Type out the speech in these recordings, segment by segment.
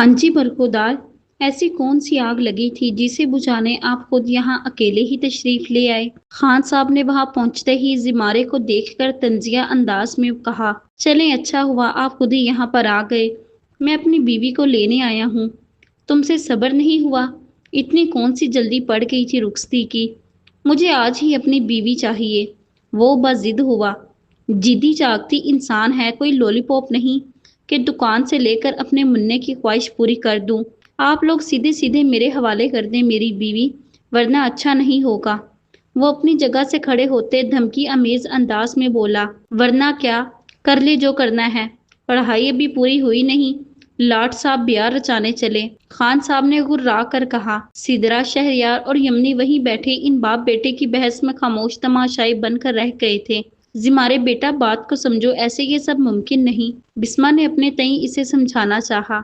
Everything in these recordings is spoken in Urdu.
ہاں جی برخودار، ایسی کون سی آگ لگی تھی جسے بجھانے آپ خود یہاں اکیلے ہی تشریف لے آئے؟ خان صاحب نے وہاں پہنچتے ہی زمارے کو دیکھ کر طنزیہ انداز میں کہا، چلیں اچھا ہوا آپ خود ہی یہاں پر آ گئے، میں اپنی بیوی کو لینے آیا ہوں۔ تم سے صبر نہیں ہوا؟ اتنی کون سی جلدی پڑ گئی تھی رخصتی کی؟ مجھے آج ہی اپنی بیوی چاہیے۔ وہ بضد ہوا، جدی جاگتی انسان ہے، کوئی لولی پاپ نہیں کہ دکان سے لے کر اپنے مننے کی خواہش پوری کر دوں۔ آپ لوگ سیدھے سیدھے میرے حوالے کر دیں میری بیوی، ورنہ اچھا نہیں ہوگا۔ وہ اپنی جگہ سے کھڑے ہوتے دھمکی آمیز انداز میں بولا، ورنہ کیا؟ کر لے جو کرنا ہے، پڑھائی ابھی پوری ہوئی نہیں، لاٹ صاحب بیار رچانے چلے۔ خان صاحب نے غرا کر کہا۔ سدرا، شہریار اور یمنی وہیں بیٹھے ان باپ بیٹے کی بحث میں خاموش تماشائی بن کر رہ گئے تھے۔ زمارے بیٹا بات کو سمجھو، ایسے یہ سب ممکن نہیں۔ بسما نے اپنے تئیں اسے سمجھانا چاہا۔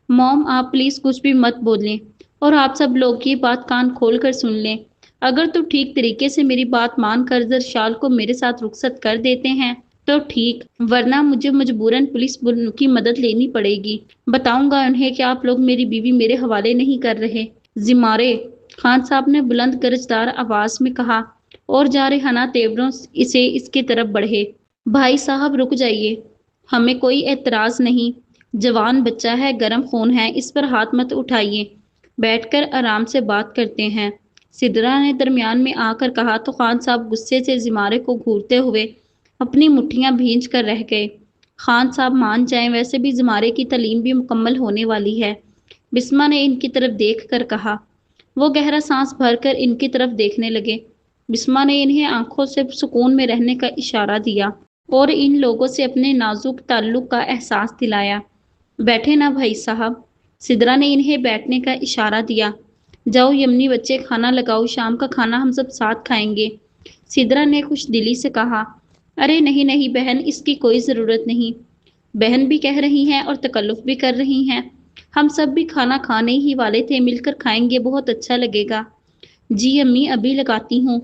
موم آپ پلیز کچھ بھی مت بولیں، اور آپ سب لوگ یہ بات کان کھول کر سن لیں۔ اگر تو ٹھیک طریقے سے میری بات مان کر زرشال کو میرے ساتھ رخصت کر دیتے ہیں تو ٹھیک، ورنہ مجھے مجبوراً پولیس کی مدد لینی پڑے گی۔ بتاؤں گا انہیں کہ آپ لوگ میری بیوی میرے حوالے نہیں کر رہے۔ زمارے، خان صاحب نے بلند گرجدار آواز میں کہا، اور جارحانہ تیوروں سے اس کی طرف بڑھے۔ بھائی صاحب رک جائیے، ہمیں کوئی اعتراض نہیں، جوان بچہ ہے، گرم خون ہے، اس پر ہاتھ مت اٹھائیے، بیٹھ کر آرام سے بات کرتے ہیں۔ سدرا نے درمیان میں آ کر کہا تو خان صاحب غصے سے زمارے کو گھورتے ہوئے اپنی مٹھیاں بھینچ کر رہ گئے۔ خان صاحب مان جائیں، ویسے بھی زمارے کی تعلیم بھی مکمل ہونے والی ہے۔ بسما نے ان کی طرف دیکھ کر کہا۔ وہ گہرا سانس بھر کر ان کی طرف دیکھنے لگے۔ بسما نے انہیں آنکھوں سے سکون میں رہنے کا اشارہ دیا اور ان لوگوں سے اپنے نازک تعلق کا احساس دلایا۔ بیٹھے نا بھائی صاحب۔ سدرا نے انہیں بیٹھنے کا اشارہ دیا۔ جاؤ یمنی بچے، کھانا لگاؤ، شام کا کھانا ہم سب ساتھ کھائیں گے۔ سدرا نے خوش دلی سے کہا، ارے نہیں نہیں بہن، اس کی کوئی ضرورت نہیں۔ بہن بھی کہہ رہی ہیں اور تکلف بھی کر رہی ہیں، ہم سب بھی کھانا کھانے ہی والے تھے، مل کر کھائیں گے، بہت اچھا لگے گا۔ جی امی، ابھی لگاتی ہوں۔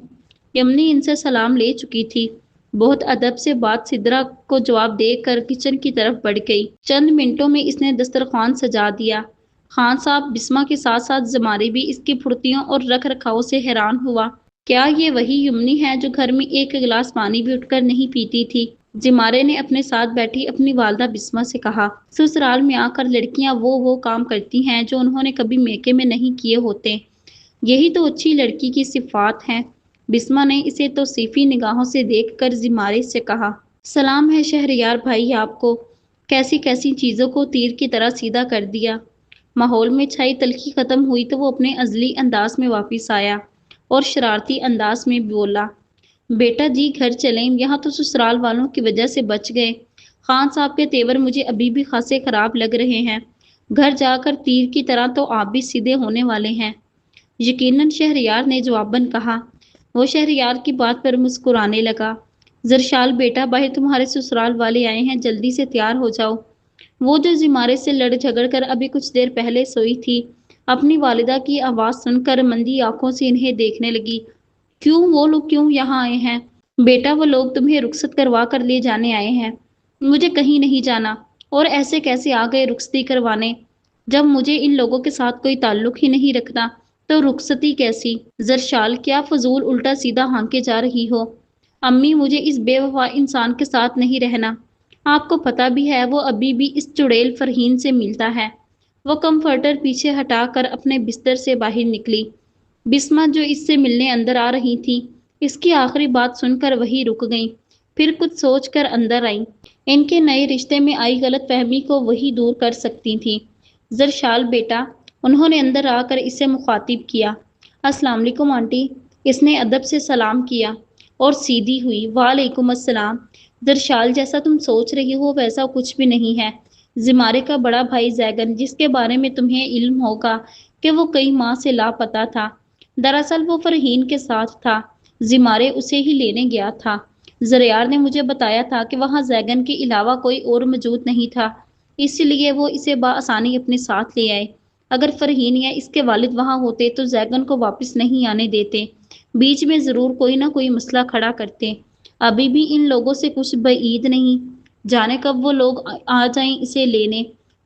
یمنی ان سے سلام لے چکی تھی۔ بہت ادب سے بات سدرا کو جواب دے کر کچن کی طرف بڑھ گئی۔ چند منٹوں میں اس نے دسترخوان سجا دیا۔ خان صاحب بسما کے ساتھ ساتھ زمارے بھی اس کی پھرتیوں اور رکھ رکھاؤ سے حیران ہوا۔ کیا یہ وہی یمنی ہے جو گھر میں ایک گلاس پانی بھی اٹھ کر نہیں پیتی تھی؟ زمارے نے اپنے ساتھ بیٹھی اپنی والدہ بسما سے کہا۔ سسرال میں آ کر لڑکیاں وہ کام کرتی ہیں جو انہوں نے کبھی میکے میں نہیں کیے ہوتے، یہی تو اچھی لڑکی کی صفات ہیں۔ بسما نے اسے توصیفی نگاہوں سے دیکھ کر زمارے سے کہا۔ سلام ہے شہریار بھائی آپ کو، کیسی کیسی چیزوں کو تیر کی طرح سیدھا کر دیا۔ ماحول میں چھائی تلخی ختم ہوئی تو وہ اپنے ازلی انداز میں واپس آیا اور شرارتی انداز میں بولا، بیٹا جی گھر چلیں، یہاں تو سسرال والوں کی وجہ سے بچ گئے۔ خان صاحب کے تیور مجھے ابھی بھی خاصے خراب لگ رہے ہیں، گھر جا کر تیر کی طرح تو آپ بھی سیدھے ہونے والے ہیں۔ یقیناً، شہریار نے جواباً کہا۔ وہ شہریار کی بات پر مسکرانے لگا۔ زرشال بیٹا، باہر تمہارے سسرال والے آئے ہیں، جلدی سے تیار ہو جاؤ۔ وہ جو زمارے سے لڑ جھگڑ کر ابھی کچھ دیر پہلے سوئی تھی، اپنی والدہ کی آواز سن کر مندی آنکھوں سے انہیں دیکھنے لگی۔ کیوں، وہ لوگ کیوں یہاں آئے ہیں؟ بیٹا وہ لوگ تمہیں رخصت کروا کر لے جانے آئے ہیں۔ مجھے کہیں نہیں جانا، اور ایسے کیسے آ گئے رخصتی کروانے؟ جب مجھے ان لوگوں کے ساتھ کوئی تعلق ہی نہیں رکھتا تو رخصتی کیسی؟ زرشال، کیا فضول الٹا سیدھا ہانکے جا رہی ہو؟ امی، مجھے اس بے وفا انسان کے ساتھ نہیں رہنا۔ آپ کو پتہ بھی ہے وہ ابھی بھی اس چڑیل فرہین سے ملتا ہے۔ وہ کمفرٹر پیچھے ہٹا کر اپنے بستر سے باہر نکلی۔ بسما جو اس سے ملنے اندر آ رہی تھی، اس کی آخری بات سن کر وہی رک گئیں، پھر کچھ سوچ کر اندر آئیں۔ ان کے نئے رشتے میں آئی غلط فہمی کو وہی دور کر سکتی تھیں۔ زرشال بیٹا، انہوں نے اندر آ کر اسے مخاطب کیا۔ السلام علیکم آنٹی۔ اس نے ادب سے سلام کیا اور سیدھی ہوئی۔ وعلیکم السلام۔ زرشال، جیسا تم سوچ رہی ہو ویسا کچھ بھی نہیں ہے۔ زمارے کا بڑا بھائی زیگن، جس کے بارے میں تمہیں علم ہوگا کہ وہ کئی ماہ سے لاپتہ تھا، دراصل وہ فرہین کے ساتھ تھا، زمارے اسے ہی لینے گیا تھا۔ زریار نے مجھے بتایا تھا کہ وہاں زیگن کے علاوہ کوئی اور موجود نہیں تھا، اس لیے وہ اسے بآسانی اپنے ساتھ لے آئے۔ اگر فرہین یا اس کے والد وہاں ہوتے تو زیگن کو واپس نہیں آنے دیتے، بیچ میں ضرور کوئی نہ کوئی مسئلہ کھڑا کرتے۔ ابھی بھی ان لوگوں سے کچھ بعید نہیں، جانے کب وہ لوگ آ جائیں اسے لینے۔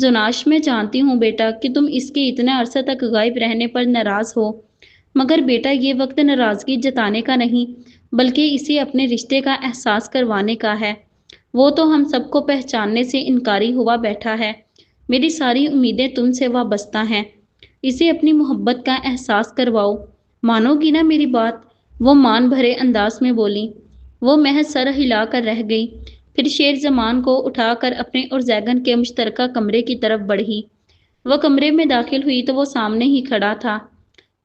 زناش، میں جانتی ہوں بیٹا کہ تم اس کے اتنے عرصے تک غائب رہنے پر ناراض ہو، مگر بیٹا یہ وقت ناراضگی جتانے کا نہیں بلکہ اسے اپنے رشتے کا احساس کروانے کا ہے۔ وہ تو ہم سب کو پہچاننے سے انکاری ہوا بیٹھا ہے۔ میری ساری امیدیں تم سے وابستہ ہیں۔ اسے اپنی محبت کا احساس کرواؤ۔ مانو گی نا میری بات؟ وہ مان بھرے انداز میں بولی۔ وہ محض سر ہلا کر رہ گئی، پھر شیر زمان کو اٹھا کر اپنے اور زیگن کے مشترکہ کمرے کی طرف بڑھی۔ وہ کمرے میں داخل ہوئی تو وہ سامنے ہی کھڑا تھا۔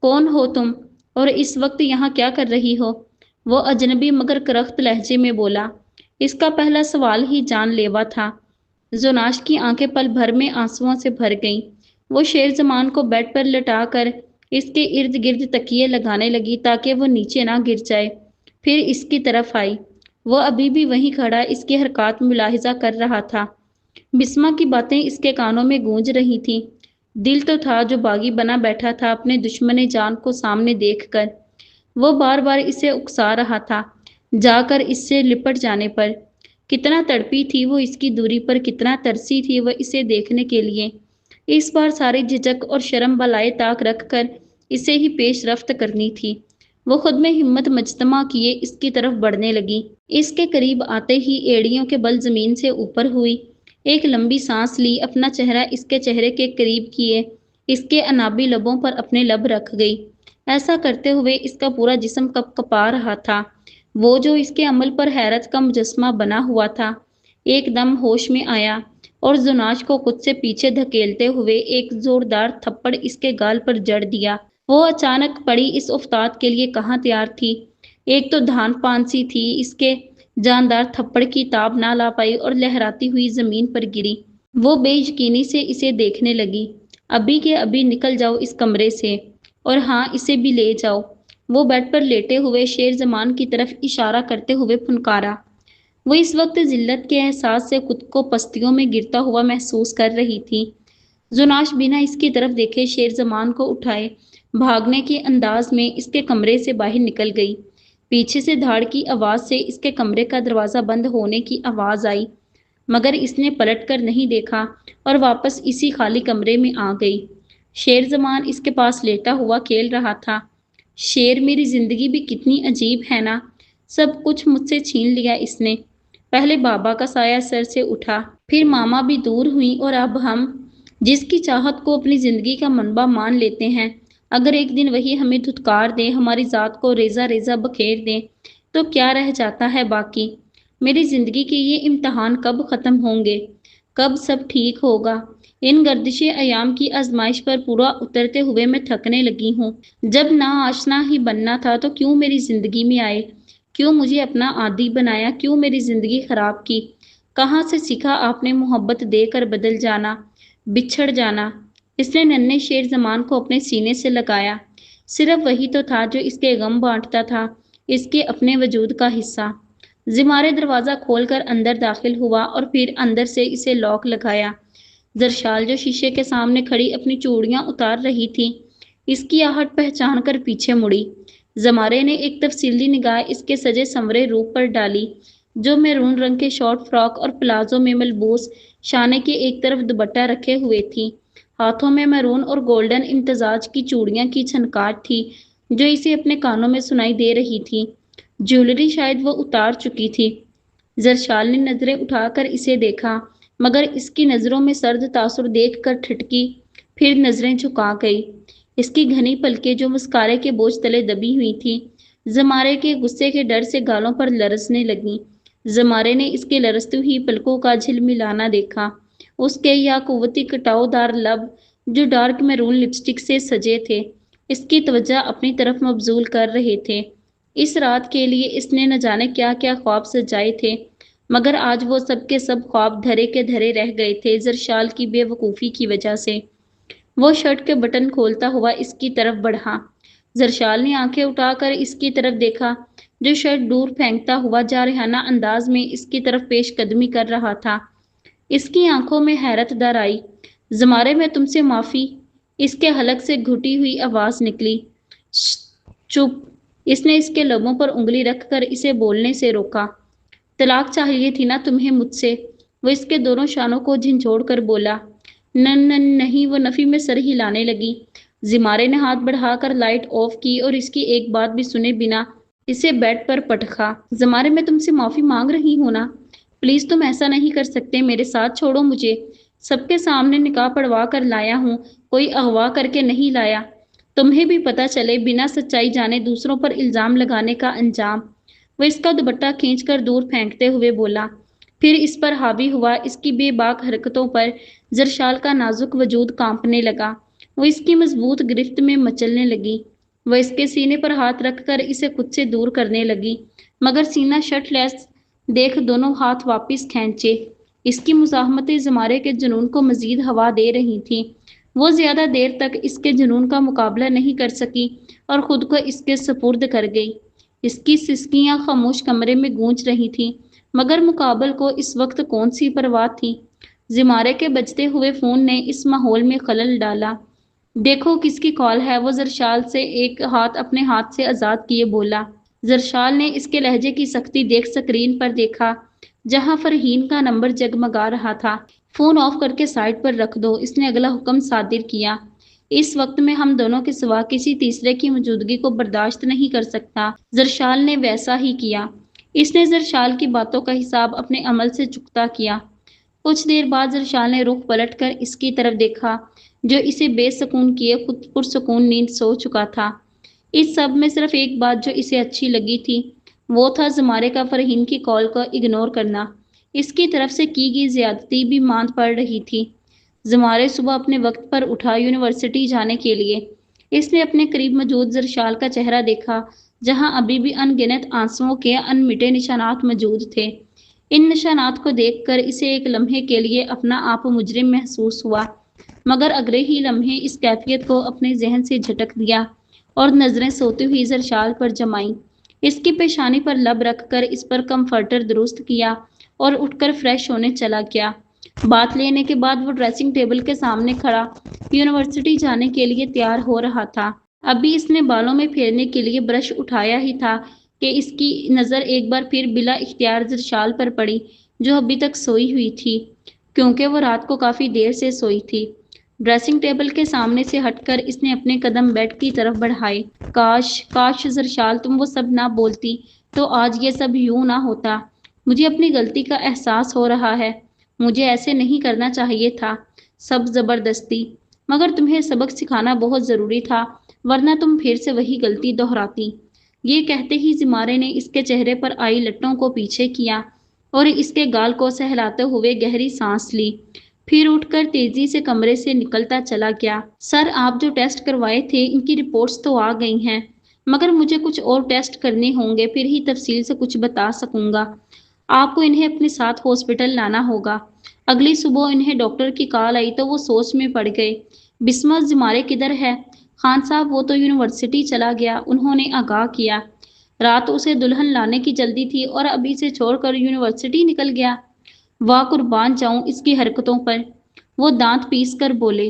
کون ہو تم اور اس وقت یہاں کیا کر رہی ہو؟ وہ اجنبی مگر کرخت لہجے میں بولا۔ اس کا پہلا سوال ہی جان لیوا تھا۔ زناش کی آنکھیں پل بھر میں آنسوؤں سے بھر گئیں۔ وہ شیر زمان کو بیڈ پر لٹا کر اس کے ارد گرد تکیے لگانے لگی تاکہ وہ نیچے نہ گر جائے۔ پھر اس کی طرف آئی۔ وہ ابھی بھی وہیں کھڑا اس کی حرکات ملاحظہ کر رہا تھا۔ بسمہ کی باتیں اس کے کانوں میں گونج رہی تھیں۔ دل تو تھا جو باغی بنا بیٹھا تھا اپنے دشمن جان کو سامنے دیکھ کر۔ وہ بار بار اسے اکسا رہا تھا جا کر اس سے لپٹ جانے پر۔ کتنا تڑپی تھی وہ اس کی دوری پر، کتنا ترسی تھی وہ اسے دیکھنے کے لیے۔ اس بار ساری جھجک اور شرم بالائے طاق رکھ کر اسے ہی پیش رفت کرنی تھی۔ وہ خود میں ہمت مجتمع کیے اس کی طرف بڑھنے لگی۔ اس کے قریب آتے ہی ایڑیوں کے بل زمین سے اوپر ہوئی، ایک لمبی سانس لی، اپنا چہرہ اس کے چہرے کے قریب کیے، اس کے انابی لبوں پر اپنے لب رکھ گئی۔ ایسا کرتے ہوئے اس کا پورا جسم کپ کپا رہا تھا۔ وہ جو اس کے عمل پر حیرت کا مجسمہ بنا ہوا تھا، ایک دم ہوش میں آیا اور زناش کو خود سے پیچھے دھکیلتے ہوئے ایک زوردار تھپڑ اس کے گال پر جڑ دیا۔ وہ اچانک پڑی اس افتاد کے لیے کہاں تیار تھی۔ ایک تو دھان پان سی تھی، اس کے جاندار تھپڑ کی تاب نہ لا پائی اور لہراتی ہوئی زمین پر گری۔ وہ بے یقینی سے اسے دیکھنے لگی۔ ابھی کے ابھی نکل جاؤ اس کمرے سے، اور ہاں اسے بھی لے جاؤ۔ وہ بیڈ پر لیٹے ہوئے شیر زمان کی طرف اشارہ کرتے ہوئے پھنکارا۔ وہ اس وقت ذلت کے احساس سے خود کو پستیوں میں گرتا ہوا محسوس کر رہی تھی۔ زناش بنا اس کی طرف دیکھے شیر زمان کو اٹھائے بھاگنے کے انداز میں اس کے کمرے سے باہر نکل گئی۔ پیچھے سے دھاڑ کی آواز سے اس کے کمرے کا دروازہ بند ہونے کی آواز آئی، مگر اس نے پلٹ کر نہیں دیکھا اور واپس اسی خالی کمرے میں آ گئی۔ شیر زمان اس کے پاس لیٹا ہوا کھیل رہا تھا۔ شیر، میری زندگی بھی کتنی عجیب ہے نا، سب کچھ مجھ سے چھین لیا اس نے۔ پہلے بابا کا سایہ سر سے اٹھا، پھر ماما بھی دور ہوئی، اور اب ہم جس کی چاہت کو اپنی زندگی کا منبع مان لیتے ہیں، اگر ایک دن وہی ہمیں دھتکار دیں، ہماری ذات کو ریزہ ریزہ بکھیر دیں، تو کیا رہ جاتا ہے باقی؟ میری زندگی کے یہ امتحان کب ختم ہوں گے؟ کب سب ٹھیک ہوگا؟ ان گردش ایام کی آزمائش پر پورا اترتے ہوئے میں تھکنے لگی ہوں۔ جب نا آشنا ہی بننا تھا تو کیوں میری زندگی میں آئے؟ کیوں مجھے اپنا عادی بنایا؟ کیوں میری زندگی خراب کی؟ کہاں سے سیکھا آپ نے محبت دے کر بدل جانا، بچھڑ جانا؟ اس نے ننھے شیر زمان کو اپنے سینے سے لگایا۔ صرف وہی تو تھا جو اس کے غم بانٹتا تھا، اس کے اپنے وجود کا حصہ۔ زمارے دروازہ کھول کر اندر داخل ہوا اور پھر اندر سے اسے لاک لگایا۔ زرشال جو شیشے کے سامنے کھڑی اپنی چوڑیاں اتار رہی تھی، اس کی آہٹ پہچان کر پیچھے مڑی۔ زمارے نے ایک تفصیلی نگاہ اس کے سجے سنورے روپ پر ڈالی، جو میرون رنگ کے شارٹ فراک اور پلازو میں ملبوس، شانے کے ایک طرف دوپٹہ رکھے ہوئے تھی۔ ہاتھوں میں میرون اور گولڈن امتزاج کی چوڑیاں کی چھنکاٹ تھی جو اسے اپنے کانوں میں سنائی دے رہی تھی۔ جیولری شاید وہ اتار چکی تھی۔ زرشال نے نظریں اٹھا کر اسے دیکھا، مگر اس کی نظروں میں سرد تاثر دیکھ کر ٹھٹکی، پھر نظریں جھکا گئی۔ اس کی گھنی پلکیں جو مسکارے کے بوجھ تلے دبی ہوئی تھیں، زمارے کے غصے کے ڈر سے گالوں پر لرزنے لگیں۔ زمارے نے اس کے لرزتی ہوئی پلکوں کا جھلملانا دیکھا۔ اس کے یا قوتی کٹاؤ دار لب جو ڈارک میرون لپسٹک سے سجے تھے، اس کی توجہ اپنی طرف مبذول کر رہے تھے۔ اس رات کے لیے اس نے نہ جانے کیا کیا خواب سجائے تھے، مگر آج وہ سب کے سب خواب دھرے کے دھرے رہ گئے تھے زرشال کی بے وقوفی کی وجہ سے۔ وہ شرٹ کے بٹن کھولتا ہوا اس کی طرف بڑھا۔ زرشال نے آنکھیں اٹھا کر اس کی طرف دیکھا جو شرٹ دور پھینکتا ہوا جارحانہ انداز میں اس کی طرف پیش قدمی کر رہا تھا۔ اس کی آنکھوں میں حیرت در آئی۔ زمارے، میں تم سے معافی، اس کے حلق سے گھٹی ہوئی آواز نکلی۔ چپ! اس نے اس کے لبوں پر انگلی رکھ کر اسے بولنے سے روکا۔ طلاق چاہیے تھی نا تمہیں مجھ سے؟ وہ اس کے دونوں شانوں کو جھنجھوڑ کر بولا۔ نہیں, وہ نفی میں سر ہلانے لگی۔ زمارے نے ہاتھ بڑھا کر لائٹ آف کی اور اس کی ایک بات بھی سنے بنا اسے بیڈ پر پٹکا۔ زمارے، میں تم سے معافی مانگ رہی ہوں نا، پلیز تم ایسا نہیں کر سکتے، میرے ساتھ چھوڑو مجھے، سب کے سامنے نکاح پڑھوا کر لایا ہوں، کوئی اغوا کر کے نہیں لایا، تمہیں بھی پتہ چلے بنا سچائی جانے دوسروں پر الزام لگانے کا انجام۔ وہ اس کا دوپٹہ کھینچ کر دور پھینکتے ہوئے بولا، پھر اس پر حاوی ہوا۔ اس کی بے باک حرکتوں پر زرشال کا نازک وجود کانپنے لگا، وہ اس کی مضبوط گرفت میں مچلنے لگی۔ وہ اس کے سینے پر ہاتھ رکھ کر اسے خود سے دور کرنے لگی، مگر سینہ شرٹ لیس دیکھ دونوں ہاتھ واپس کھینچے۔ اس کی مزاحمتیں زمارے کے جنون کو مزید ہوا دے رہی تھیں۔ وہ زیادہ دیر تک اس کے جنون کا مقابلہ نہیں کر سکی اور خود کو اس کے سپرد کر گئی۔ اس کی سسکیاں خاموش کمرے میں گونج رہی تھیں، مگر مقابل کو اس وقت کون سی پرواہ تھی؟ زمارے کے بجتے ہوئے فون نے اس ماحول میں خلل ڈالا۔ دیکھو کس کی کال ہے، وہ زرشال سے ایک ہاتھ اپنے ہاتھ سے آزاد کیے بولا۔ زرشال نے اس کے لہجے کی سختی دیکھ سکرین پر دیکھا جہاں فرحین کا نمبر جگمگا رہا تھا۔ فون آف کر کے سائٹ پر رکھ دو، اس نے اگلا حکم صادر کیا۔ اس وقت میں ہم دونوں کے سوا کسی تیسرے کی موجودگی کو برداشت نہیں کر سکتا۔ زرشال نے ویسا ہی کیا۔ اس نے زرشال کی باتوں کا حساب اپنے عمل سے چکتا کیا۔ کچھ دیر بعد زرشال نے رخ پلٹ کر اس کی طرف دیکھا جو اسے بے سکون کیے خود پرسکون نیند سو چکا تھا۔ اس سب میں صرف ایک بات جو اسے اچھی لگی تھی وہ تھا زمارے کا فرحین کی کال کو اگنور کرنا۔ اس کی طرف سے کی گئی زیادتی بھی ماند پڑ رہی تھی۔ زمارے صبح اپنے وقت پر اٹھا یونیورسٹی جانے کے لیے۔ اس نے اپنے قریب موجود زرشال کا چہرہ دیکھا جہاں ابھی بھی ان گنت آنسوؤں کے ان مٹے نشانات موجود تھے۔ ان نشانات کو دیکھ کر اسے ایک لمحے کے لیے اپنا آپ مجرم محسوس ہوا، مگر اگلے ہی لمحے اس کیفیت کو اپنے ذہن سے جھٹک دیا اور نظریں سوتی ہوئی زرشال پر جمائیں۔ اس کی پیشانی پر لب رکھ کر اس پر کمفرٹر درست کیا اور اٹھ کر فریش ہونے چلا گیا۔ بات لینے کے بعد وہ ڈریسنگ ٹیبل کے سامنے کھڑا یونیورسٹی جانے کے لیے تیار ہو رہا تھا۔ ابھی اس نے بالوں میں پھیرنے کے لیے برش اٹھایا ہی تھا کہ اس کی نظر ایک بار پھر بلا اختیار زرشال پر پڑی جو ابھی تک سوئی ہوئی تھی، کیونکہ وہ رات کو کافی دیر سے سوئی تھی۔ ڈریسنگ ٹیبل کے سامنے سے ہٹ کر اس نے اپنے قدم بیڈ کی طرف بڑھائے۔ کاش زرشال تم وہ سب نہ بولتی تو آج یہ سب یوں نہ ہوتا۔ مجھے اپنی غلطی کا احساس ہو رہا ہے، مجھے ایسے نہیں کرنا چاہیے تھا سب زبردستی، مگر تمہیں سبق سکھانا بہت ضروری تھا ورنہ تم پھر سے وہی غلطی دہراتی۔ یہ کہتے ہی زمارے نے اس کے چہرے پر آئی لٹوں کو پیچھے کیا اور اس کے گال کو سہلاتے ہوئے گہری سانس لی، پھر اٹھ کر تیزی سے کمرے سے نکلتا چلا گیا۔ سر، آپ جو ٹیسٹ کروائے تھے ان کی رپورٹس تو آ گئی ہیں، مگر مجھے کچھ اور ٹیسٹ کرنے ہوں گے، پھر ہی تفصیل سے کچھ بتا سکوں گا۔ آپ کو انہیں اپنے ساتھ ہاسپٹل لانا ہوگا۔ اگلی صبح انہیں ڈاکٹر کی کال آئی تو وہ سوچ میں پڑ گئے۔ بسمہ، زمارے کدھر ہے؟ خان صاحب، وہ تو یونیورسٹی چلا گیا، انہوں نے آگاہ کیا۔ رات اسے دلہن لانے کی جلدی تھی اور اب اسے چھوڑ کر یونیورسٹی نکل گیا؟ واہ، قربان جاؤں اس کی حرکتوں پر، وہ دانت پیس کر بولے۔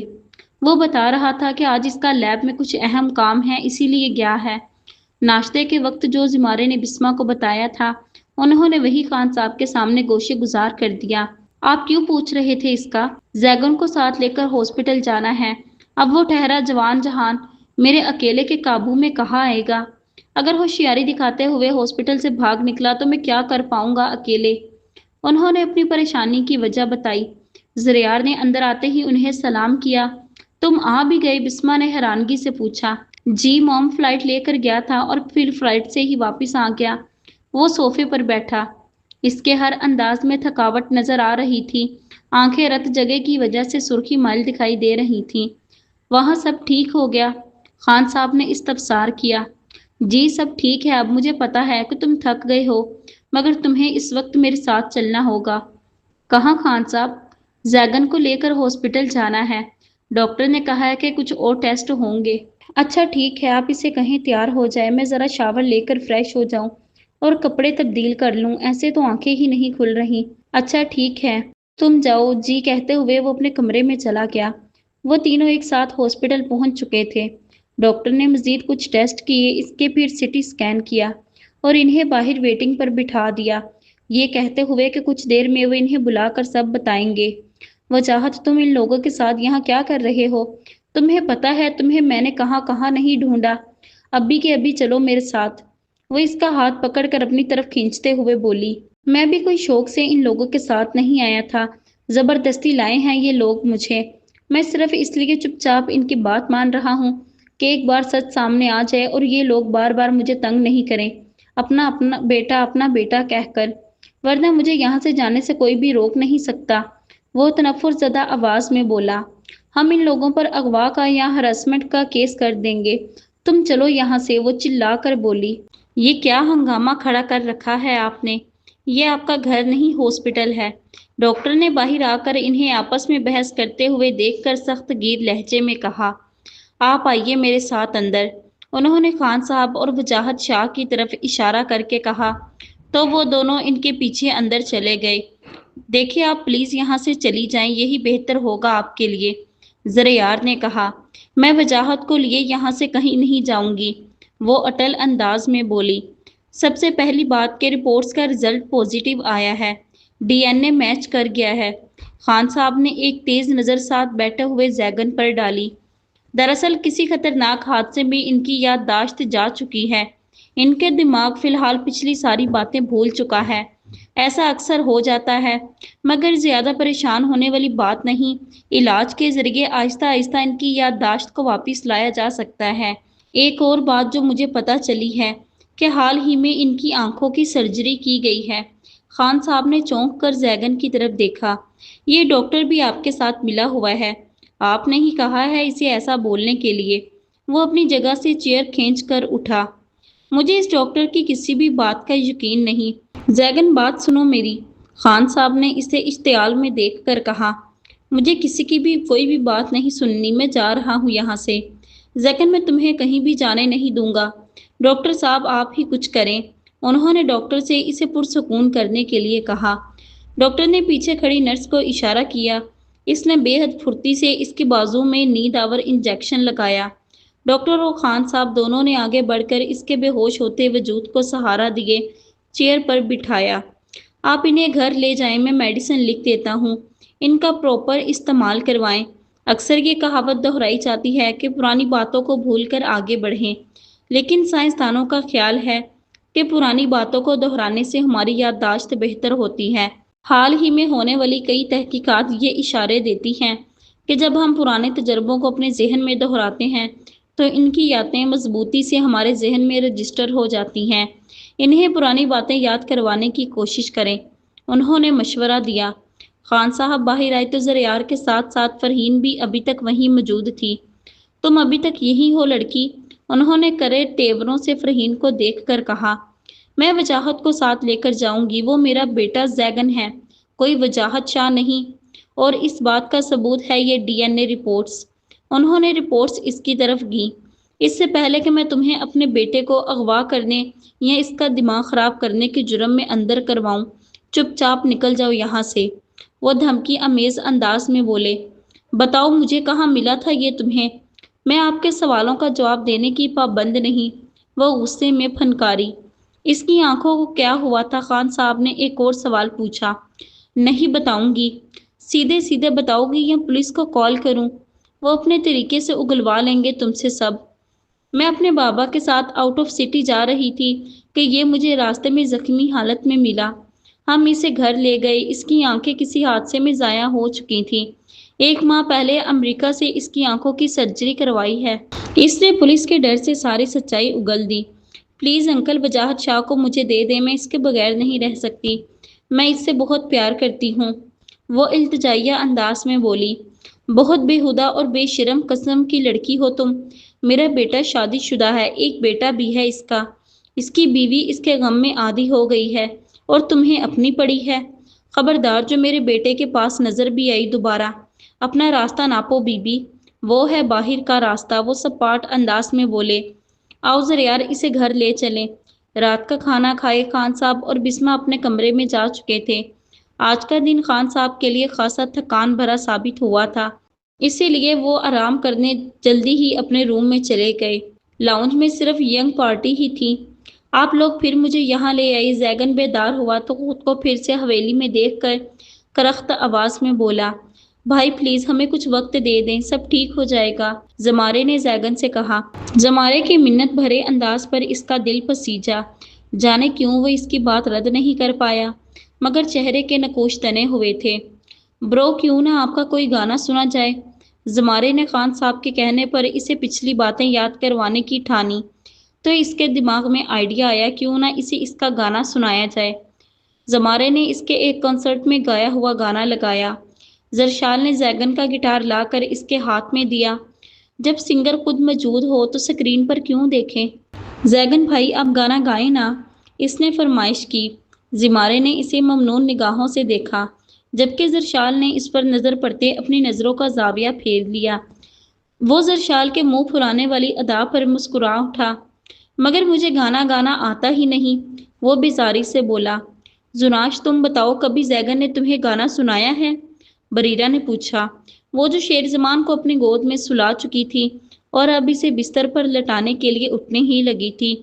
وہ بتا رہا تھا کہ آج اس کا لیب میں کچھ اہم کام ہے اسی لیے گیا ہے۔ ناشتے کے وقت جو زمارے نے بسمہ کو بتایا تھا انہوں نے وہی خان صاحب کے سامنے گوشے گزار کر دیا۔ آپ کیوں پوچھ رہے تھے اس کا؟ زیگن کو ساتھ لے کر ہاسپٹل جانا ہے، اب وہ ٹھہرا جوان جہان میرے اکیلے کے قابو میں کہاں آئے گا؟ اگر ہوشیاری دکھاتے ہوئے ہاسپٹل سے بھاگ نکلا تو میں کیا کر پاؤں گا اکیلے؟ انہوں نے اپنی پریشانی کی وجہ بتائی۔ زریار نے اندر آتے ہی انہیں سلام کیا۔ تم آ بھی گئے؟ بسمہ نے حیرانگی سے پوچھا۔ جی موم، فلائٹ لے کر گیا تھا اور پھر فلائٹ سے ہی واپس آ گیا۔ وہ صوفے پر بیٹھا، اس کے ہر انداز میں تھکاوٹ نظر آ رہی تھی، آنکھیں رت جگہ کی وجہ سے سرخی مائل دکھائی دے رہی تھیں۔ وہاں سب ٹھیک ہو گیا؟ خان صاحب نے استفسار کیا۔ جی سب ٹھیک ہے، اب مجھے پتا ہے کہ تم تھک گئے ہو مگر تمہیں اس وقت میرے ساتھ چلنا ہوگا۔ کہاں خان صاحب؟ زیگن کو لے کر ہاسپٹل جانا ہے، ڈاکٹر نے کہا ہے کہ کچھ اور ٹیسٹ ہوں گے۔ اچھا ٹھیک ہے، آپ اسے کہیں تیار ہو جائے، میں ذرا شاور لے کر فریش ہو جاؤں اور کپڑے تبدیل کر لوں، ایسے تو آنکھیں ہی نہیں کھل رہی۔ اچھا ٹھیک ہے، تم جاؤ جی کہتے ہوئے وہ اپنے کمرے میں چلا گیا۔ وہ تینوں ایک ساتھ ہاسپٹل پہنچ چکے تھے۔ ڈاکٹر نے مزید کچھ ٹیسٹ کیے، اس کے پھر سٹی سکین کیا اور انہیں باہر ویٹنگ پر بٹھا دیا، یہ کہتے ہوئے کہ کچھ دیر میں وہ انہیں بلا کر سب بتائیں گے۔ وجاہت تم ان لوگوں کے ساتھ یہاں کیا کر رہے ہو؟ تمہیں پتا ہے تمہیں میں نے کہاں کہاں نہیں ڈھونڈا؟ ابھی کے ابھی چلو میرے ساتھ۔ وہ اس کا ہاتھ پکڑ کر اپنی طرف کھینچتے ہوئے بولی۔ میں بھی کوئی شوق سے ان لوگوں کے ساتھ نہیں آیا تھا، زبردستی لائے ہیں یہ لوگ مجھے۔ میں صرف اس لیے چپ چاپ ان کی بات مان رہا ہوں کہ ایک بار سچ سامنے آ جائے اور یہ لوگ بار بار مجھے تنگ نہیں کریں، اپنا بیٹا کہہ کر، ورنہ مجھے یہاں سے جانے سے کوئی بھی روک نہیں سکتا۔ وہ تنفر زدہ آواز میں بولا۔ ہم ان لوگوں پر اغوا کا یا ہراسمنٹ کا کیس کر دیں گے، تم چلو یہاں سے، وہ چلا کر بولی۔ یہ کیا ہنگامہ کھڑا کر رکھا ہے آپ نے؟ یہ آپ کا گھر نہیں ہاسپٹل ہے۔ ڈاکٹر نے باہر آ کر انہیں آپس میں بحث کرتے ہوئے دیکھ کر سخت گیر لہجے میں کہا۔ آپ آئیے میرے ساتھ اندر۔ انہوں نے خان صاحب اور وجاہت شاہ کی طرف اشارہ کر کے کہا تو وہ دونوں ان کے پیچھے اندر چلے گئے۔ دیکھیے آپ پلیز یہاں سے چلی جائیں، یہی بہتر ہوگا آپ کے لیے، زریار نے کہا۔ میں وجاہت کو لیے یہاں سے کہیں نہیں جاؤں گی، وہ اٹل انداز میں بولی۔ سب سے پہلی بات کہ رپورٹس کا رزلٹ پازیٹیو آیا ہے، ڈی این اے میچ کر گیا ہے۔ خان صاحب نے ایک تیز نظر ساتھ بیٹھے ہوئے زیگن پر ڈالی۔ دراصل کسی خطرناک حادثے میں ان کی یادداشت جا چکی ہے، ان کے دماغ فی الحال پچھلی ساری باتیں بھول چکا ہے۔ ایسا اکثر ہو جاتا ہے، مگر زیادہ پریشان ہونے والی بات نہیں، علاج کے ذریعے آہستہ آہستہ ان کی یادداشت کو واپس لایا جا سکتا ہے۔ ایک اور بات جو مجھے پتہ چلی ہے کہ حال ہی میں ان کی آنکھوں کی سرجری کی گئی ہے۔ خان صاحب نے چونک کر زیگن کی طرف دیکھا۔ یہ ڈاکٹر بھی آپ کے ساتھ ملا ہوا ہے، آپ نے ہی کہا ہے اسے ایسا بولنے کے لیے۔ وہ اپنی جگہ سے چیئر کھینچ کر اٹھا۔ مجھے اس ڈاکٹر کی کسی بھی بات کا یقین نہیں۔ زیگن بات سنو میری، خان صاحب نے اسے اشتعال میں دیکھ کر کہا۔ مجھے کسی کی بھی کوئی بھی بات نہیں سننی، میں جا رہا ہوں یہاں سے۔ زیگن میں تمہیں کہیں بھی جانے نہیں دوں گا۔ ڈاکٹر صاحب آپ ہی کچھ کریں، انہوں نے ڈاکٹر سے اسے پرسکون کرنے کے لیے کہا۔ ڈاکٹر نے پیچھے کھڑی نرس کو اشارہ کیا، اس نے بے حد پھرتی سے اس کے بازو میں نیند آور انجیکشن لگایا۔ ڈاکٹر اور خان صاحب دونوں نے آگے بڑھ کر اس کے بے ہوش ہوتے وجود کو سہارا دیے چیئر پر بٹھایا۔ آپ انہیں گھر لے جائیں، میں میڈیسن لکھ دیتا ہوں، ان کا پراپر استعمال کروائیں۔ اکثر یہ کہاوت دہرائی جاتی ہے کہ پرانی باتوں کو بھول کر آگے بڑھیں، لیکن سائنسدانوں کا خیال ہے کہ پرانی باتوں کو دہرانے سے ہماری یادداشت بہتر ہوتی ہے۔ حال ہی میں ہونے والی کئی تحقیقات یہ اشارے دیتی ہیں کہ جب ہم پرانے تجربوں کو اپنے ذہن میں دہراتے ہیں تو ان کی یادیں مضبوطی سے ہمارے ذہن میں رجسٹر ہو جاتی ہیں۔ انہیں پرانی باتیں یاد کروانے کی کوشش کریں، انہوں نے مشورہ دیا۔ خان صاحب باہر آئے تو زریار کے ساتھ ساتھ فرحین بھی ابھی تک وہیں موجود تھی۔ تم ابھی تک یہی ہو لڑکی؟ انہوں نے کرے تیوروں سے فرحین کو دیکھ کر کہا۔ میں وجاہت کو ساتھ لے کر جاؤں گی، وہ میرا بیٹا زیگن ہے، کوئی وجاہت شاہ نہیں، اور اس بات کا ثبوت ہے یہ ڈی این اے رپورٹس۔ انہوں نے رپورٹس اس کی طرف گیں۔ اس سے پہلے کہ میں تمہیں اپنے بیٹے کو اغوا کرنے یا اس کا دماغ خراب کرنے کے جرم میں اندر کرواؤں، چپ چاپ نکل جاؤ یہاں سے، وہ دھمکی آمیز انداز میں بولے۔ بتاؤ مجھے کہاں ملا تھا یہ تمہیں؟ میں آپ کے سوالوں کا جواب دینے کی پابند نہیں، وہ غصے میں پھنکاری۔ اس کی آنکھوں کو کیا ہوا تھا؟ خان صاحب نے ایک اور سوال پوچھا۔ نہیں بتاؤں گی۔ سیدھے سیدھے بتاؤ گی یا پولیس کو کال کروں؟ وہ اپنے طریقے سے اگلوا لیں گے تم سے سب۔ میں اپنے بابا کے ساتھ آؤٹ آف سٹی جا رہی تھی کہ یہ مجھے راستے میں زخمی حالت میں ملا۔ ہم اسے گھر لے گئے، اس کی آنکھیں کسی حادثے میں ضائع ہو چکی تھیں۔ 1 ماہ پہلے امریکہ سے اس کی آنکھوں کی سرجری کروائی ہے۔ اس نے پولیس کے ڈر سے ساری سچائی اگل دی۔ پلیز انکل وجاہت شاہ کو مجھے دے دیں، میں اس کے بغیر نہیں رہ سکتی، میں اس سے بہت پیار کرتی ہوں، وہ التجائیہ انداز میں بولی۔ بہت بےہودہ اور بے شرم قسم کی لڑکی ہو تم۔ میرا بیٹا شادی شدہ ہے، ایک بیٹا بھی ہے اس کا، اس کی بیوی اس کے غم میں عادی ہو گئی ہے اور تمہیں اپنی پڑی ہے۔ خبردار جو میرے بیٹے کے پاس نظر بھی آئی دوبارہ، اپنا راستہ ناپو بی بی، وہ ہے باہر کا راستہ، وہ سپاٹ انداز میں بولے۔ آؤ زریار اسے گھر لے چلیں۔ رات کا کھانا کھائے خان صاحب اور بسمہ اپنے کمرے میں جا چکے تھے۔ آج کا دن خان صاحب کے لیے خاصا تھکان بھرا ثابت ہوا تھا، اسی لیے وہ آرام کرنے جلدی ہی اپنے روم میں چلے گئے۔ لاؤنج میں صرف ینگ پارٹی ہی تھی۔ آپ لوگ پھر مجھے یہاں لے آئی۔ زیگن بیدار ہوا تو خود کو پھر سے حویلی میں دیکھ کر کرخت آواز میں بولا۔ بھائی پلیز ہمیں کچھ وقت دے دیں، سب ٹھیک ہو جائے گا، زمارے نے زیگن سے کہا۔ زمارے کی منت بھرے انداز پر اس کا دل پسیجا، جانے کیوں وہ اس کی بات رد نہیں کر پایا، مگر چہرے کے نقوش تنے ہوئے تھے۔ برو کیوں نہ آپ کا کوئی گانا سنا جائے؟ زمارے نے خان صاحب کے کہنے پر اسے پچھلی باتیں یاد کروانے کی ٹھانی، تو اس کے دماغ میں آئیڈیا آیا کیوں نہ اسے اس کا گانا سنایا جائے۔ زمارے نے اس کے ایک کنسرٹ میں گایا ہوا گانا لگایا۔ زرشال نے زیگن کا گٹار لا کر اس کے ہاتھ میں دیا۔ جب سنگر خود موجود ہو تو سکرین پر کیوں دیکھیں؟ زیگن بھائی آپ گانا گائیں نا، اس نے فرمائش کی۔ زمارے نے اسے ممنون نگاہوں سے دیکھا، جبکہ زرشال نے اس پر نظر پڑتے اپنی نظروں کا زاویہ پھیر لیا۔ وہ زرشال کے منہ پھلانے والی ادا پر مسکرا اٹھا۔ مگر مجھے گانا گانا آتا ہی نہیں، وہ بیزاری سے بولا۔ زناش تم بتاؤ، کبھی زیگن نے تمہیں گانا سنایا ہے؟ بریرہ نے پوچھا، وہ جو شیر زمان کو اپنی گود میں سلا چکی تھی اور اب اسے بستر پر لٹانے کے لیے اٹھنے ہی لگی تھی۔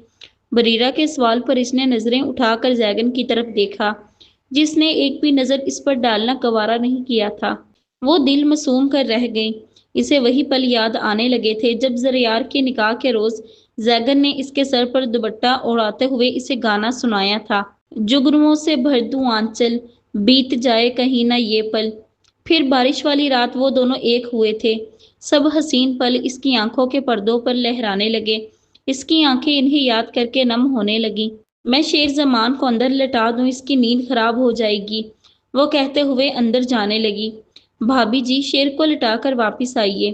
بریرہ کے سوال پر اس نے نظریں اٹھا کر زیگن کی طرف دیکھا، جس نے ایک بھی نظر اس پر ڈالنا گوارا نہیں کیا تھا۔ وہ دل معصوم کر رہ گئی۔ اسے وہی پل یاد آنے لگے تھے جب زریار کے نکاح کے روز زیگن نے اس کے سر پر دوپٹہ اڑاتے ہوئے اسے گانا سنایا تھا، جگنوؤں سے بھر دوں آنچل، بیت جائے کہیں نہ یہ پل۔ پھر بارش والی رات وہ دونوں ایک ہوئے تھے۔ سب حسین پل اس کی آنکھوں کے پردوں پر لہرانے لگے، اس کی آنکھیں انہیں یاد کر کے نم ہونے لگیں۔ میں شیر زمان کو اندر لٹا دوں، اس کی نیند خراب ہو جائے گی، وہ کہتے ہوئے اندر جانے لگی۔ بھابھی جی شیر کو لٹا کر واپس آئیے،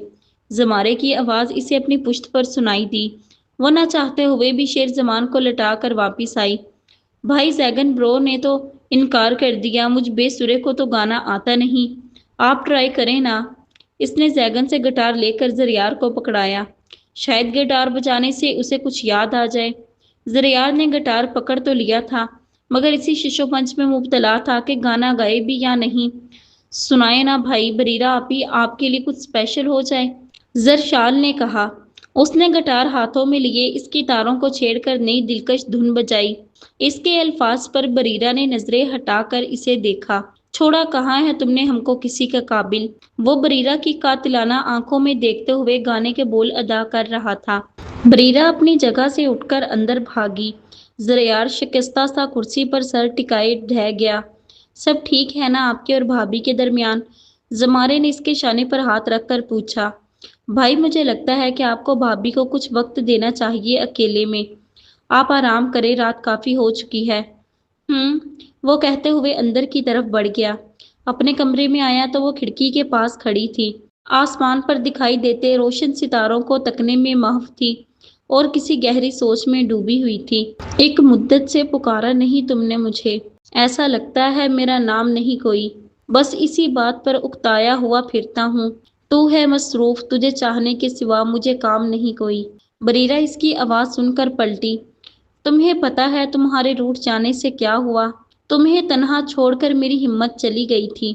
زمارے کی آواز اسے اپنی پشت پر سنائی دی۔ وہ نہ چاہتے ہوئے بھی شیر زمان کو لٹا کر واپس آئی۔ بھائی زیگن برو نے تو انکار کر دیا، مجھ بے سرے کو تو گانا آتا نہیں، آپ ٹرائی کریں نا۔ اس نے زیگن سے گٹار لے کر زریار کو پکڑایا، شاید گٹار بجانے سے اسے کچھ یاد آ جائے۔ زریار نے گٹار پکڑ تو لیا تھا، مگر اسی ششو پنج میں مبتلا تھا کہ گانا گائے بھی یا نہیں۔ سنائے نا بھائی، بریرہ آپی آپ کے لیے کچھ اسپیشل ہو جائے، زرشال نے کہا۔ اس نے گٹار ہاتھوں میں لیے اس کی تاروں کو چھیڑ کر نئی دلکش دھن بجائی۔ اس کے الفاظ پر بریرہ نے نظریں ہٹا کر اسے دیکھا۔ چھوڑا کہاں ہے تم نے ہم کو کسی کا قابل؟ وہ بریرہ کی قاتلانہ آنکھوں میں دیکھتے ہوئے گانے کے بول ادا کر رہا تھا۔ بریرہ اپنی جگہ سے اٹھ کر اندر بھاگی۔ زریار شکستہ سا کرسی پر سر ٹکائے ڈھہ گیا۔ سب ٹھیک ہے نا آپ کے اور بھابھی کے درمیان؟ زمارے نے اس کے شانے پر ہاتھ رکھ کر پوچھا۔ بھائی مجھے لگتا ہے کہ آپ کو بھابھی کو کچھ وقت دینا چاہیے اکیلے میں، آپ آرام کریں، رات کافی ہو چکی ہے۔ وہ کہتے ہوئے اندر کی طرف بڑھ گیا۔ اپنے کمرے میں آیا تو وہ کھڑکی کے پاس کھڑی تھی، آسمان پر دکھائی دیتے روشن ستاروں کو تکنے میں محو تھی اور کسی گہری سوچ میں ڈوبی ہوئی تھی۔ ایک مدت سے پکارا نہیں تم نے مجھے، ایسا لگتا ہے میرا نام نہیں کوئی، بس اسی بات پر اکتایا ہوا پھرتا ہوں، تو ہے مصروف، تجھے چاہنے کے سوا مجھے کام نہیں کوئی۔ بریرہ اس کی آواز سن کر پلٹی۔ تمہیں پتہ ہے تمہارے روٹھ جانے سے کیا ہوا؟ تمہیں تنہا چھوڑ کر میری ہمت چلی گئی تھی،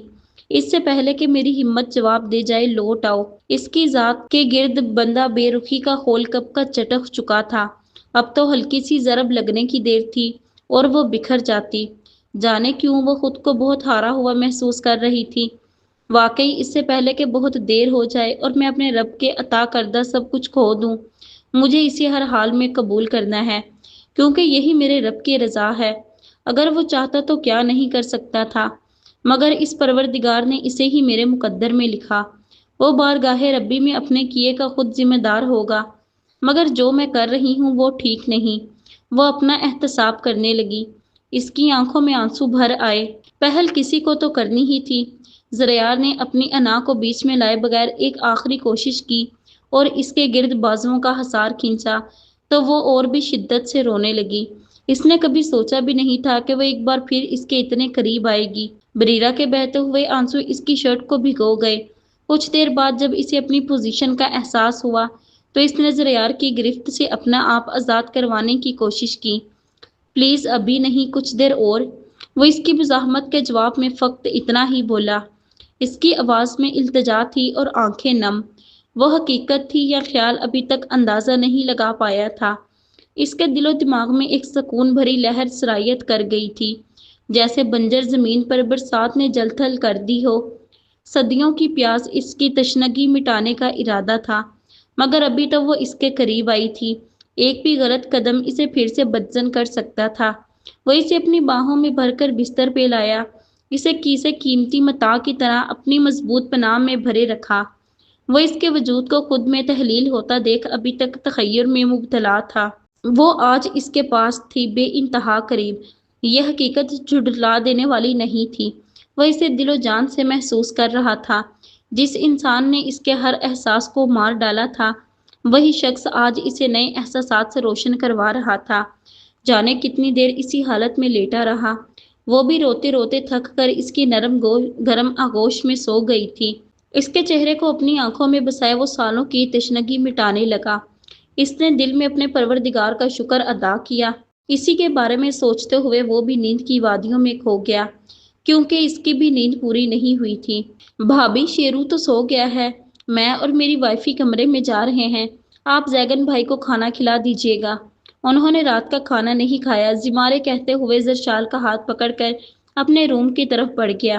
اس سے پہلے کہ میری ہمت جواب دے جائے لوٹ آؤ۔ اس کی ذات کے گرد بندہ بے رخی کا خول کب کا چٹک چکا تھا، اب تو ہلکی سی ضرب لگنے کی دیر تھی اور وہ بکھر جاتی۔ جانے کیوں وہ خود کو بہت ہارا ہوا محسوس کر رہی تھی۔ واقعی اس سے پہلے کہ بہت دیر ہو جائے اور میں اپنے رب کے عطا کردہ سب کچھ کھو دوں، مجھے اسے ہر حال میں قبول کرنا ہے، کیونکہ یہی میرے رب کی رضا ہے۔ اگر وہ چاہتا تو کیا نہیں کر سکتا تھا، مگر اس پروردگار نے اسے ہی میرے مقدر میں لکھا۔ وہ بارگاہ ربی میں اپنے کیے کا خود ذمہ دار ہوگا، مگر جو میں کر رہی ہوں وہ ٹھیک نہیں۔ وہ اپنا احتساب کرنے لگی۔ اس کی آنکھوں میں آنسو بھر آئے۔ پہل کسی کو تو کرنی ہی تھی۔ زریار نے اپنی انا کو بیچ میں لائے بغیر ایک آخری کوشش کی اور اس کے گرد بازوؤں کا حصار کھینچا تو وہ اور بھی شدت سے رونے لگی۔ اس نے کبھی سوچا بھی نہیں تھا کہ وہ ایک بار پھر اس کے اتنے قریب آئے گی۔ بریرہ کے بہتے ہوئے آنسو اس کی شرٹ کو بھگو گئے۔ کچھ دیر بعد جب اسے اپنی پوزیشن کا احساس ہوا تو اس نے زریار کی گرفت سے اپنا آپ آزاد کروانے کی کوشش کی۔ پلیز ابھی نہیں، کچھ دیر اور۔ وہ اس کی مزاحمت کے جواب میں فقط اتنا ہی بولا۔ اس کی آواز میں التجا تھی اور آنکھیں نم۔ وہ حقیقت تھی یا خیال ابھی تک اندازہ نہیں لگا پایا تھا۔ اس کے دل و دماغ میں ایک سکون بھری لہر سرایت کر گئی تھی، جیسے بنجر زمین پر برسات نے جل تھل کر دی ہو۔ صدیوں کی پیاس اس کی تشنگی مٹانے کا ارادہ تھا، مگر ابھی تو وہ اس کے قریب آئی تھی۔ ایک بھی غلط قدم اسے پھر سے بدزن کر سکتا تھا۔ وہ اسے اپنی باہوں میں بھر کر بستر پہ لایا، اسے کیسے قیمتی متاع کی طرح اپنی مضبوط پناہ میں بھرے رکھا۔ وہ اس کے وجود کو خود میں تحلیل ہوتا دیکھ ابھی تک تخیر میں مبتلا تھا۔ وہ آج اس کے پاس تھی، بے انتہا قریب۔ یہ حقیقت جھٹلا دینے والی نہیں تھی، وہ اسے دل و جان سے محسوس کر رہا تھا۔ جس انسان نے اس کے ہر احساس کو مار ڈالا تھا، وہی شخص آج اسے نئے احساسات سے روشن کروا رہا تھا۔ جانے کتنی دیر اسی حالت میں لیٹا رہا، وہ بھی روتے روتے تھک کر اس کی گرم آغوش میں سو گئی تھی۔ اس کے چہرے کو اپنی آنکھوں میں بسائے وہ سالوں کی تشنگی مٹانے لگا۔ اس نے دل میں اپنے پروردگار کا شکر ادا کیا۔ اسی کے بارے میں سوچتے ہوئے وہ بھی نیند کی وادیوں میں کھو گیا، کیونکہ اس کی بھی نیند پوری نہیں ہوئی تھی۔ بھابھی، شیرو تو سو گیا ہے، میں اور میری وائفی کمرے میں جا رہے ہیں، آپ زیگن بھائی کو کھانا کھلا دیجیے گا۔ انہوں نے رات کا کھانا نہیں کھایا، زمارے کہتے ہوئے زرشال کا ہاتھ پکڑ کر اپنے روم کی طرف بڑھ گیا۔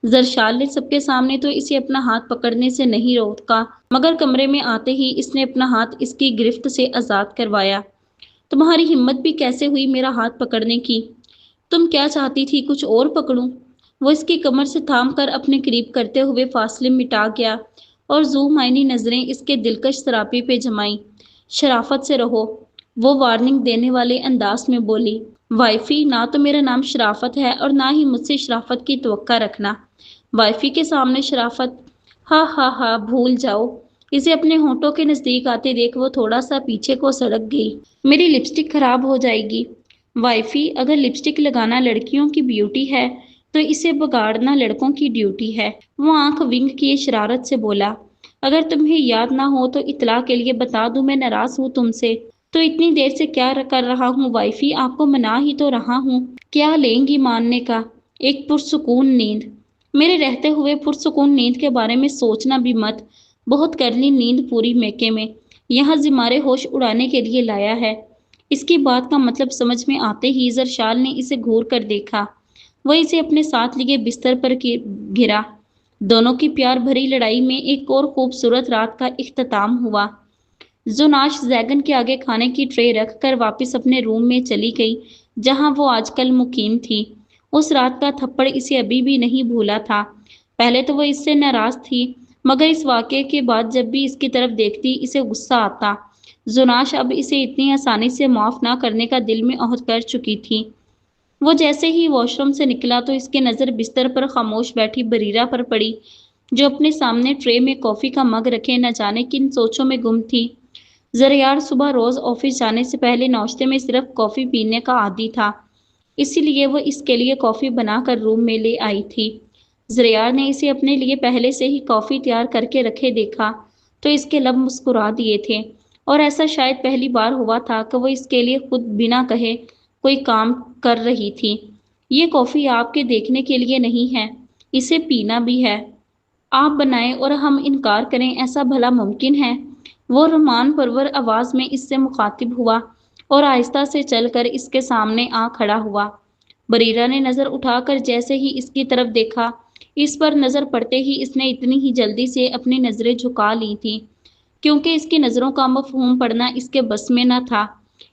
زرشال نے سب کے سامنے تو اسے اپنا ہاتھ پکڑنے سے نہیں روکا، مگر کمرے میں آتے ہی اس نے اپنا ہاتھ اس کی گرفت سے آزاد کروایا۔ تمہاری ہمت بھی کیسے ہوئی میرا ہاتھ پکڑنے کی؟ تم کیا چاہتی تھی، کچھ اور پکڑوں؟ وہ اس کی کمر سے تھام کر اپنے قریب کرتے ہوئے فاصلے مٹا گیا اور ذو معنی نظریں اس کے دلکش سراپے پہ جمائیں۔ شرافت سے رہو، وہ وارننگ دینے والے انداز میں بولی۔ وائفی، نہ تو میرا نام شرافت ہے اور نہ ہی مجھ سے شرافت کی توقع رکھنا۔ وائفی کے سامنے شرافت؟ ہاں ہاں ہاں، بھول جاؤ۔ اسے اپنے ہونٹوں کے نزدیک آتے دیکھ وہ تھوڑا سا پیچھے کو سڑک گئی۔ میری لپسٹک خراب ہو جائے گی۔ وائفی، اگر لپسٹک لگانا لڑکیوں کی بیوٹی ہے تو اسے بگاڑنا لڑکوں کی ڈیوٹی ہے، وہ آنکھ ونگ کیے شرارت سے بولا۔ اگر تمہیں یاد نہ ہو تو اطلاع کے لیے بتا دوں، میں ناراض ہوں تم سے۔ تو اتنی دیر سے کیا کر رہا ہوں وائفی، آپ کو منا ہی تو رہا ہوں۔ کیا لیں گی ماننے کا؟ ایک پرسکون نیند۔ میرے رہتے ہوئے پرسکون نیند کے بارے میں سوچنا بھی مت، بہت کر لی نیند پوری میکے میں، یہاں زمارے ہوش اڑانے کے لیے لایا ہے۔ اس کی بات کا مطلب سمجھ میں آتے ہی زرشال نے اسے گھور کر دیکھا، وہ اسے اپنے ساتھ لیے بستر پر گرا۔ دونوں کی پیار بھری لڑائی میں ایک اور خوبصورت رات کا اختتام ہوا۔ زناش زیگن کے آگے کھانے کی ٹرے رکھ کر واپس اپنے روم میں چلی گئی جہاں وہ آج کل مقیم تھی۔ اس رات کا تھپڑ اسے ابھی بھی نہیں بھولا تھا۔ پہلے تو وہ اس سے ناراض تھی، مگر اس واقعے کے بعد جب بھی اس کی طرف دیکھتی اسے غصہ آتا۔ زناش اب اسے اتنی آسانی سے معاف نہ کرنے کا دل میں عہد کر چکی تھی۔ وہ جیسے ہی واش روم سے نکلا تو اس کی نظر بستر پر خاموش بیٹھی بریرہ پر پڑی، جو اپنے سامنے ٹرے میں کافی کا مگ رکھے نہ جانے کن سوچوں میں گم تھی۔ زریار صبح روز آفس جانے سے پہلے ناشتے میں صرف کافی پینے کا عادی تھا، اسی لیے وہ اس کے لیے کافی بنا کر روم میں لے آئی تھی۔ زریار نے اسے اپنے لیے پہلے سے ہی کافی تیار کر کے رکھے دیکھا تو اس کے لب مسکرا دیے تھے، اور ایسا شاید پہلی بار ہوا تھا کہ وہ اس کے لیے خود بنا کہے کوئی کام کر رہی تھی۔ یہ کافی آپ کے دیکھنے کے لیے نہیں ہے، اسے پینا بھی ہے۔ آپ بنائیں اور ہم انکار کریں، ایسا بھلا ممکن ہے؟ وہ رومان پرور آواز میں اس سے مخاطب ہوا اور آہستہ سے چل کر اس کے سامنے آ کھڑا ہوا۔ بریرہ نے نظر اٹھا کر جیسے ہی اس کی طرف دیکھا، اس پر نظر پڑتے ہی اس نے اتنی ہی جلدی سے اپنی نظریں جھکا لی تھی، کیونکہ اس کی نظروں کا مفہوم پڑھنا اس کے بس میں نہ تھا۔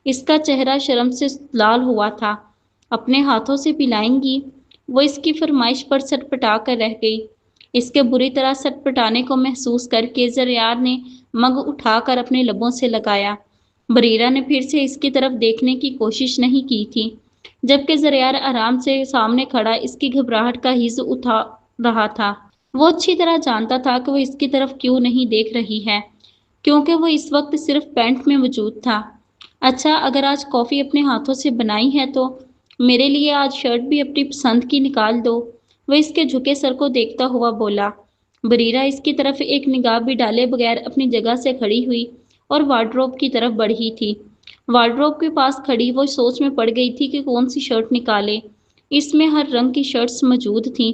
اس کا چہرہ شرم سے لال ہوا تھا۔ اپنے ہاتھوں سے پلائیں گی؟ وہ اس کی فرمائش پر سٹ پٹا کر رہ گئی۔ اس کے بری طرح سٹ پٹانے کو محسوس کر کے زریار نے مگ اٹھا کر اپنے لبوں سے لگایا۔ بریرہ نے پھر سے اس کی طرف دیکھنے کی کوشش نہیں کی تھی، جبکہ زریار آرام سے سامنے کھڑا اس کی گھبراہٹ کا حصہ اٹھا رہا تھا۔ وہ اچھی طرح جانتا تھا کہ وہ اس کی طرف کیوں نہیں دیکھ رہی ہے، کیونکہ وہ اس وقت صرف پینٹ میں موجود تھا۔ اچھا، اگر آج کافی اپنے ہاتھوں سے بنائی ہے تو میرے لیے آج شرٹ بھی اپنی پسند کی نکال دو، وہ اس کے جھکے سر کو دیکھتا ہوا بولا۔ بریرہ اس کی طرف ایک نگاہ بھی ڈالے بغیر اپنی جگہ سے کھڑی ہوئی اور وارڈروب کی طرف بڑھی تھی۔ وارڈروب کے پاس کھڑی وہ سوچ میں پڑ گئی تھی کہ کون سی شرٹ نکالے۔ اس میں ہر رنگ کی شرٹس موجود تھیں،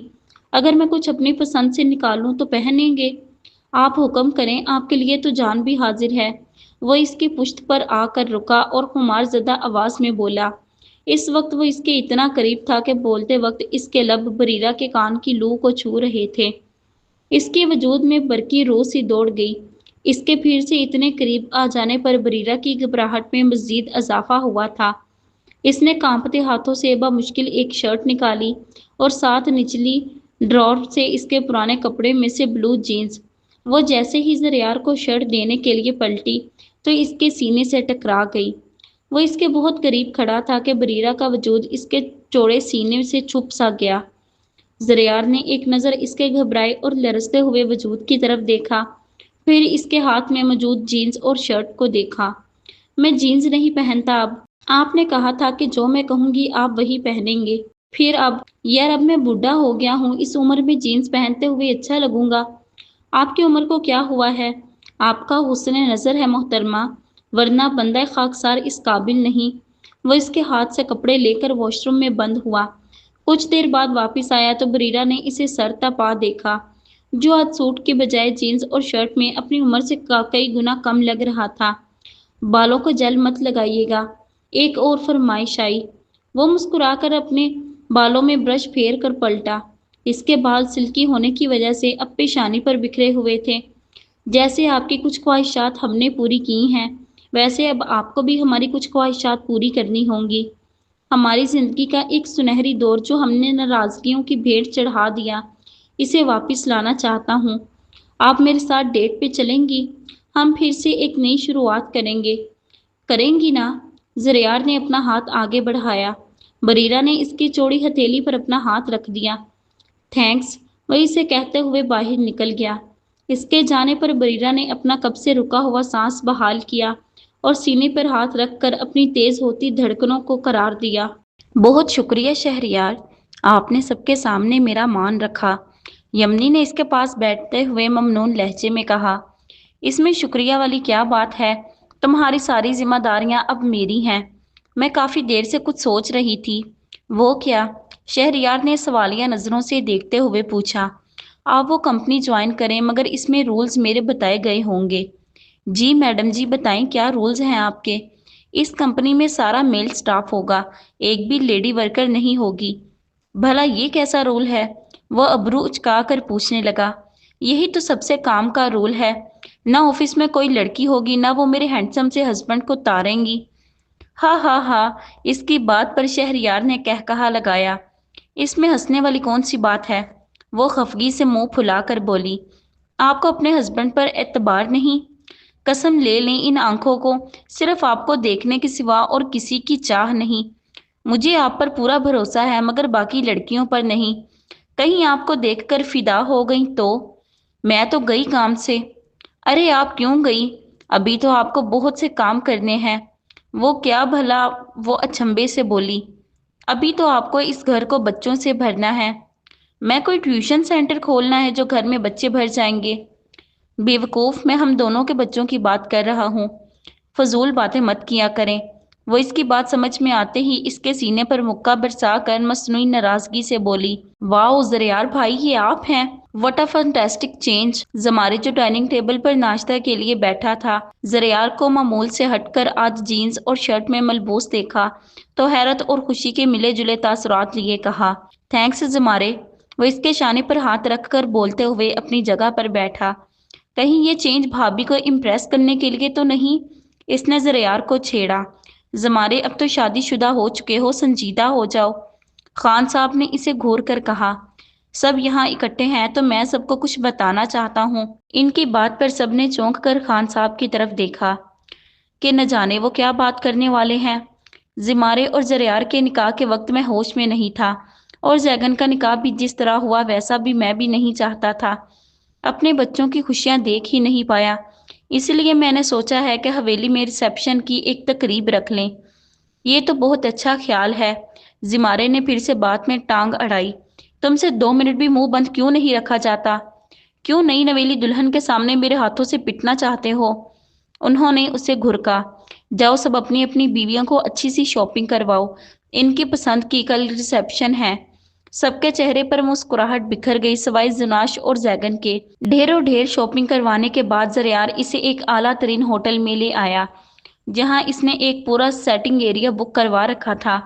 اگر میں کچھ اپنی پسند سے نکالوں تو پہنیں گے؟ آپ حکم کریں، آپ کے لیے تو جان بھی حاضر ہے۔ وہ اس کی پشت پر آ کر رکا اور خمار زدہ آواز میں بولا۔ اس وقت وہ اس کے اتنا قریب تھا کہ بولتے وقت اس کے لب بریرہ کے کان کی لو کو چھو رہے تھے۔ اس کے وجود میں برقی روح سی دوڑ گئی۔ اس کے پھر سے اتنے قریب آ جانے پر بریرہ کی گھبراہٹ میں مزید اضافہ ہوا تھا۔ اس نے کانپتے ہاتھوں سے بمشکل ایک شرٹ نکالی اور ساتھ نچلی ڈرار سے اس کے پرانے کپڑے میں سے بلو جینز۔ وہ جیسے ہی زریار کو شرٹ دینے کے لیے پلٹی تو اس کے سینے سے ٹکرا گئی۔ وہ اس کے بہت قریب کھڑا تھا کہ بریرہ کا وجود اس کے چوڑے سینے سے چھپ سا گیا۔ زریار نے ایک نظر اس کے گھبرائے اور لرزتے ہوئے وجود کی طرف دیکھا، پھر اس کے ہاتھ میں موجود جینز اور شرٹ کو دیکھا۔ میں جینز نہیں پہنتا اب۔ آپ نے کہا تھا کہ جو میں کہوں گی آپ وہی پہنیں گے۔ پھر اب یار اب میں بوڑھا ہو گیا ہوں، اس عمر میں جینز پہنتے ہوئے اچھا لگوں گا؟ آپ کی عمر کو کیا ہوا ہے؟ آپ کا حسن نظر ہے محترمہ، ورنہ بندہ خاکسار اس قابل نہیں۔ وہ اس کے ہاتھ سے کپڑے لے کر واش روم میں بند ہوا۔ کچھ دیر بعد واپس آیا تو بریرہ نے اسے سر تا پا دیکھا، جو آج سوٹ کے بجائے جینز اور شرٹ میں اپنی عمر سے کئی گنا کم لگ رہا تھا۔ بالوں کو جیل مت لگائیے گا، ایک اور فرمائش آئی۔ وہ مسکرا کر اپنے بالوں میں برش پھیر کر پلٹا۔ اس کے بال سلکی ہونے کی وجہ سے اب پیشانی پر بکھرے ہوئے تھے۔ جیسے آپ کی کچھ خواہشات ہم نے پوری کی ہیں، ویسے اب آپ کو بھی ہماری کچھ خواہشات پوری کرنی ہوں گی۔ ہماری زندگی کا ایک سنہری دور جو ہم نے ناراضگیوں کی بھیٹ چڑھا دیا، اسے واپس لانا چاہتا ہوں۔ آپ میرے ساتھ ڈیٹ پہ چلیں گی؟ ہم پھر سے ایک نئی شروعات کریں گے۔ کریں گی نا؟ زریار نے اپنا ہاتھ آگے بڑھایا۔ بریرہ نے اس کی چوڑی ہتھیلی پر اپنا ہاتھ رکھ دیا۔ تھینکس، وہ اسے کہتے ہوئے باہر نکل گیا۔ اس کے جانے پر بریرہ نے اپنا کب سے رکا ہوا سانس بحال کیا اور سینے پر ہاتھ رکھ کر اپنی تیز ہوتی دھڑکنوں کو قرار دیا۔ بہت شکریہ شہریار، آپ نے سب کے سامنے میرا مان رکھا۔ یمنی نے اس کے پاس بیٹھتے ہوئے ممنون لہجے میں کہا۔ اس میں شکریہ والی کیا بات ہے؟ تمہاری ساری ذمہ داریاں اب میری ہیں۔ میں کافی دیر سے کچھ سوچ رہی تھی۔ وہ کیا؟ شہریار نے سوالیہ نظروں سے دیکھتے ہوئے پوچھا۔ آپ وہ کمپنی جوائن کریں، مگر اس میں رولز میرے بتائے گئے ہوں گے۔ جی میڈم جی، بتائیں کیا رولز ہیں آپ کے؟ اس کمپنی میں سارا میل سٹاف ہوگا، ایک بھی لیڈی ورکر نہیں ہوگی۔ بھلا یہ کیسا رول ہے؟ وہ ابرو اچکا کر پوچھنے لگا۔ یہی تو سب سے کام کا رول ہے۔ نہ آفس میں کوئی لڑکی ہوگی، نہ وہ میرے ہینڈسم سے ہسبینڈ کو تاریں گی۔ ہاں ہاں ہاں، اس کی بات پر شہریار نے کہا لگایا۔ اس میں ہنسنے والی کون سی بات ہے؟ وہ خفگی سے منہ پھلا کر بولی۔ آپ کو اپنے ہسبینڈ پر اعتبار نہیں؟ قسم لے لیں ان آنکھوں کو صرف آپ کو دیکھنے کے سوا اور کسی کی چاہ نہیں۔ مجھے آپ پر پورا بھروسہ ہے، مگر باقی لڑکیوں پر نہیں۔ کہیں آپ کو دیکھ کر فدا ہو گئی تو؟ میں تو گئی کام سے۔ ارے آپ کیوں گئی؟ ابھی تو آپ کو بہت سے کام کرنے ہیں۔ وہ کیا بھلا؟ وہ اچنبھے سے بولی۔ ابھی تو آپ کو اس گھر کو بچوں سے بھرنا ہے۔ میں کوئی ٹیوشن سینٹر کھولنا ہے جو گھر میں بچے بھر جائیں گے؟ بیوقوف، میں ہم دونوں کے بچوں کی بات کر رہا ہوں۔ فضول باتیں مت کیا کریں۔ وہ اس کی بات سمجھ میں آتے ہی اس کے سینے پر مکہ برسا کر مصنوعی ناراضگی سے بولی۔ واؤ زریار بھائی، یہ آپ ہیں؟ What a fantastic change. زمارے جو ڈائننگ ٹیبل پر ناشتہ کے لیے بیٹھا تھا، زریار کو معمول سے ہٹ کر آج جینز اور شرٹ میں ملبوس دیکھا تو حیرت اور خوشی کے ملے جلے تاثرات لیے کہا، تھینکس زمارے۔ وہ اس کے شانے پر ہاتھ رکھ کر بولتے ہوئے اپنی جگہ پر بیٹھا۔ کہیں یہ چینج بھابھی کو امپریس کرنے کے لیے تو نہیں؟ اس نے زریار کو چھیڑا۔ زمارے، اب تو شادی شدہ ہو چکے ہو، سنجیدہ ہو جاؤ۔ خان صاحب نے اسے گھور کر کہا۔ سب یہاں اکٹھے ہیں تو میں سب کو کچھ بتانا چاہتا ہوں۔ ان کی بات پر سب نے چونک کر خان صاحب کی طرف دیکھا کہ نہ جانے وہ کیا بات کرنے والے ہیں۔ زمارے اور زریار کے نکاح کے وقت میں ہوش میں نہیں تھا، اور زیگن کا نکاح بھی جس طرح ہوا ویسا بھی میں بھی نہیں چاہتا تھا۔ اپنے بچوں کی خوشیاں دیکھ ہی نہیں پایا، اس لیے میں نے سوچا ہے کہ حویلی میں ریسیپشن کی ایک تقریب رکھ لیں۔ یہ تو بہت اچھا خیال ہے۔ زمارے نے پھر سے بات میں ٹانگ اڑائی۔ تم سے 2 منٹ بھی منہ بند کیوں نہیں رکھا جاتا؟ کیوں نئی نویلی دلہن کے سامنے میرے ہاتھوں سے پٹنا چاہتے ہو؟ انہوں نے اسے گھرکا۔ جاؤ سب اپنی اپنی بیویوں کو اچھی سی شاپنگ کرواؤ، ان کی پسند کی کل ریسیپشن ہے۔ سب کے چہرے پر مسکراہٹ بکھر گئی سوائے زناش اور زیگن کے۔ ڈھیروں ڈھیر شاپنگ کروانے کے بعد زریار اسے ایک اعلیٰ ترین ہوٹل میں لے آیا، جہاں اس نے ایک پورا سیٹنگ ایریا بک کروا رکھا تھا۔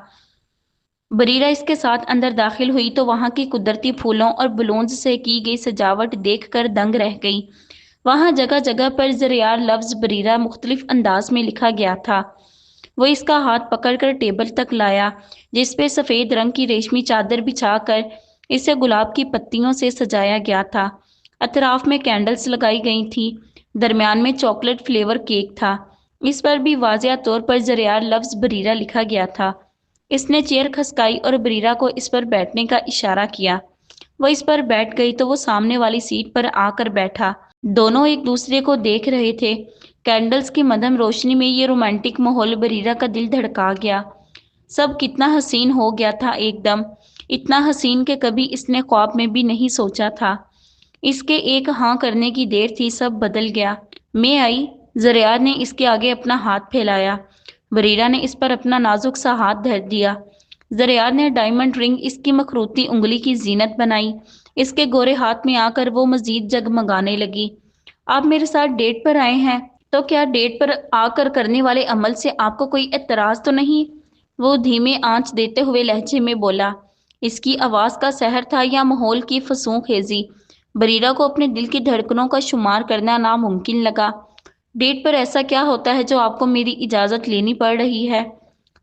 بریرہ اس کے ساتھ اندر داخل ہوئی تو وہاں کی قدرتی پھولوں اور بلونز سے کی گئی سجاوٹ دیکھ کر دنگ رہ گئی۔ وہاں جگہ جگہ پر زریار لفظ بریرہ مختلف انداز میں لکھا گیا تھا۔ وہ اس کا ہاتھ پکڑ کر ٹیبل تک لایا جس پہ سفید رنگ کی ریشمی چادر بچھا کر اسے گلاب کی پتیوں سے سجایا گیا تھا۔ اطراف میں کینڈلز لگائی گئی تھی۔ درمیان میں چاکلیٹ فلیور کیک تھا۔ اس پر بھی واضح طور پر زریار لفظ بریرہ لکھا گیا تھا۔ اس نے چیئر کھسکائی اور بریرہ کو اس پر بیٹھنے کا اشارہ کیا۔ وہ اس پر بیٹھ گئی تو وہ سامنے والی سیٹ پر آ کر بیٹھا۔ دونوں ایک دوسرے کو دیکھ رہے تھے۔ کینڈلز کی مدھم روشنی میں یہ رومانٹک ماحول بریرہ کا دل دھڑکا گیا۔ سب کتنا حسین ہو گیا تھا ایک دم، اتنا حسین کہ کبھی اس نے خواب میں بھی نہیں سوچا تھا۔ اس کے ایک ہاں کرنے کی دیر تھی، سب بدل گیا۔ میں آئی، زریار نے اس کے آگے اپنا ہاتھ پھیلایا۔ بریرہ نے اس پر اپنا نازک سا ہاتھ دھر دیا۔ زریار نے ڈائمنڈ رنگ اس کی مخروطی انگلی کی زینت بنائی۔ اس کے گورے ہاتھ میں آ کر وہ مزید جگمگانے لگی۔ آپ میرے ساتھ ڈیٹ پر آئے ہیں تو کیا ڈیٹ پر آ کر کرنے والے عمل سے آپ کو کوئی اعتراض تو نہیں؟ وہ دھیمے آنچ دیتے ہوئے لہجے میں بولا۔ اس کی آواز کا سحر تھا یا ماحول کی فسوں خیزی؟ بریرہ کو اپنے دل کی دھڑکنوں کا شمار کرنا ناممکن لگا۔ ڈیٹ پر ایسا کیا ہوتا ہے جو آپ کو میری اجازت لینی پڑ رہی ہے؟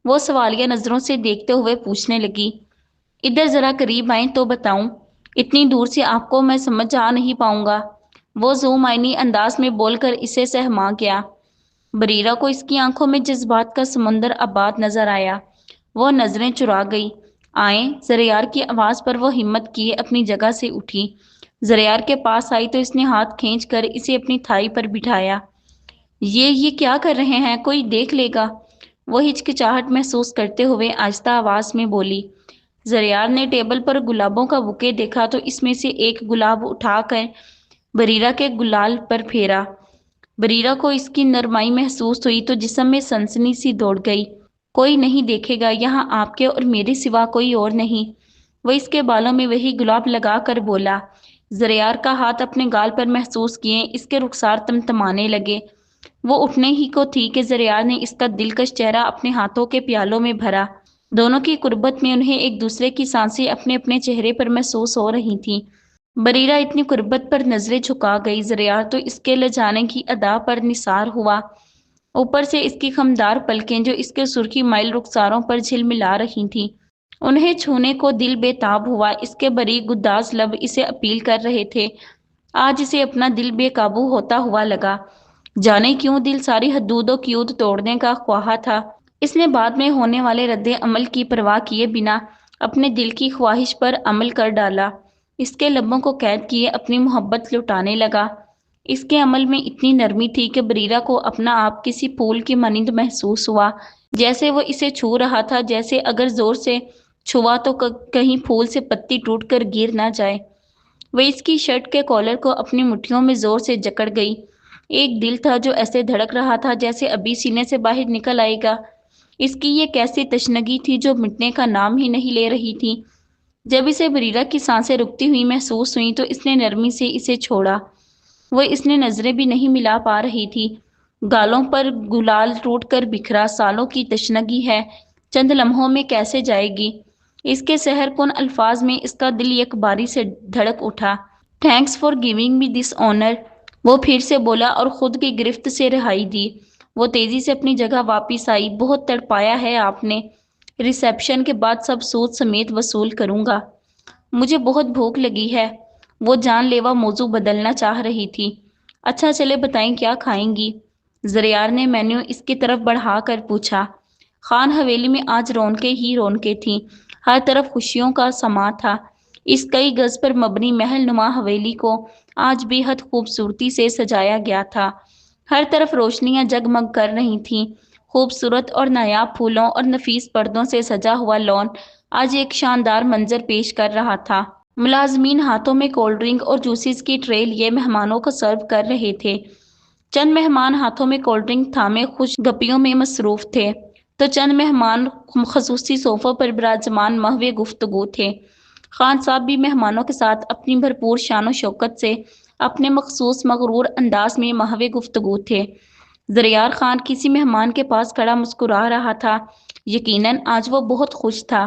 وہ سوالیہ نظروں سے دیکھتے ہوئے پوچھنے لگی۔ ادھر ذرا قریب آئیں تو بتاؤں، اتنی دور سے آپ کو میں سمجھ آ نہیں پاؤں گا۔ وہ ذو معنی انداز میں بول کر اسے سہما گیا۔ بریرہ کو اس کی آنکھوں میں جذبات کا سمندر آباد نظر آیا۔ وہ نظریں چرا گئی۔ آئیں، زریار کی آواز پر وہ ہمت کیے اپنی جگہ سے اٹھی۔ زریار کے پاس آئی تو اس نے ہاتھ کھینچ کر اسے اپنی تھائی پر بٹھایا۔ یہ کیا کر رہے ہیں؟ کوئی دیکھ لے گا؟ وہ ہچکچاہٹ محسوس کرتے ہوئے آہستہ آواز میں بولی۔ زریار نے ٹیبل پر گلابوں کا بوکے دیکھا تو اس میں سے ایک گلاب اٹھا کر بریرہ کے گلال پر پھیرا۔ بریرہ کو اس کی نرمائی محسوس ہوئی تو جسم میں سنسنی سی دوڑ گئی۔ کوئی نہیں دیکھے گا، یہاں آپ کے اور میرے سوا کوئی اور نہیں۔ وہ اس کے بالوں میں وہی گلاب لگا کر بولا۔ زریار کا ہاتھ اپنے گال پر محسوس کیے اس کے رخسار تمتمانے لگے۔ وہ اٹھنے ہی کو تھی کہ زریار نے اس کا دلکش چہرہ اپنے ہاتھوں کے پیالوں میں بھرا۔ دونوں کی قربت میں انہیں ایک دوسرے کی سانسیں اپنے اپنے چہرے پر محسوس ہو رہی تھیں۔ بریرہ اتنی قربت پر نظریں جھکا گئی، زریار تو اس کے لجانے کی ادا پر نثار ہوا۔ اوپر سے اس کی خمدار پلکیں جو اس کے سرخی مائل رخساروں پر جھلملا رہی تھیں، انہیں چھونے کو دل بے تاب ہوا۔ اس کے باریک گداز لب اسے اپیل کر رہے تھے۔ آج اسے اپنا دل بے قابو ہوتا ہوا لگا۔ جانے کیوں دل ساری حدود و قیود توڑنے کا خواہاں تھا۔ اس نے بعد میں ہونے والے رد عمل کی پرواہ کیے بنا اپنے دل کی خواہش پر عمل کر ڈالا۔ اس کے لبوں کو قید کیے اپنی محبت لٹانے لگا۔ اس کے عمل میں اتنی نرمی تھی کہ بریرہ کو اپنا آپ کسی پھول کی مانند محسوس ہوا، جیسے وہ اسے چھو رہا تھا، جیسے اگر زور سے چھوا تو کہیں پھول سے پتی ٹوٹ کر گر نہ جائے۔ وہ اس کی شرٹ کے کالر کو اپنی مٹھیوں میں زور سے جکڑ گئی۔ ایک دل تھا جو ایسے دھڑک رہا تھا جیسے ابھی سینے سے باہر نکل آئے گا۔ اس کی یہ کیسی تشنگی تھی جو مٹنے کا نام ہی نہیں لے رہی تھی۔ جب اسے بریرہ کی سانسیں رکتی ہوئی محسوس ہوئیں تو اس نے نرمی سے اسے چھوڑا۔ وہ اس نے نظریں بھی نہیں ملا پا رہی تھی۔ گالوں پر گلال ٹوٹ کر بکھرا، سالوں کی تشنگی ہے، چند لمحوں میں کیسے جائے گی؟ اس کے سحر کن الفاظ میں اس کا دل یک باری سے دھڑک اٹھا۔ Thanks for giving me this owner, وہ پھر سے بولا اور خود کی گرفت سے رہائی دی۔ وہ تیزی سے اپنی جگہ واپس آئی۔ بہت تڑپایا ہے آپ نے، ریسیپشن کے بعد سب سود سمیت وصول کروں گا۔ مجھے بہت بھوک لگی ہے۔ وہ جان لیوا موضوع بدلنا چاہ رہی تھی۔ اچھا چلے بتائیں کیا کھائیں گی؟ زریار نے مینیو اس کی طرف بڑھا کر پوچھا۔ خان حویلی میں آج رونقیں ہی رونقیں تھیں۔ ہر طرف خوشیوں کا سماں تھا۔ اس کئی گز پر مبنی محل نما حویلی کو آج بے حد خوبصورتی سے سجایا گیا تھا۔ ہر طرف روشنیاں جگمگ کر رہی تھیں۔ خوبصورت اور نایاب پھولوں اور نفیس پردوں سے سجا ہوا لان آج ایک شاندار منظر پیش کر رہا تھا۔ ملازمین ہاتھوں میں کولڈ ڈرنک اور جوسز کی ٹرے لیے مہمانوں کو سرو کر رہے تھے۔ چند مہمان ہاتھوں میں کولڈ ڈرنک تھامے خوش گپیوں میں مصروف تھے تو چند مہمان خصوصی صوفوں پر براجمان محو گفتگو تھے۔ خان صاحب بھی مہمانوں کے ساتھ اپنی بھرپور شان و شوکت سے اپنے مخصوص مغرور انداز میں محو گفتگو تھے۔ زریار خان کسی مہمان کے پاس کھڑا مسکرا رہا تھا۔ یقیناً آج وہ بہت خوش تھا۔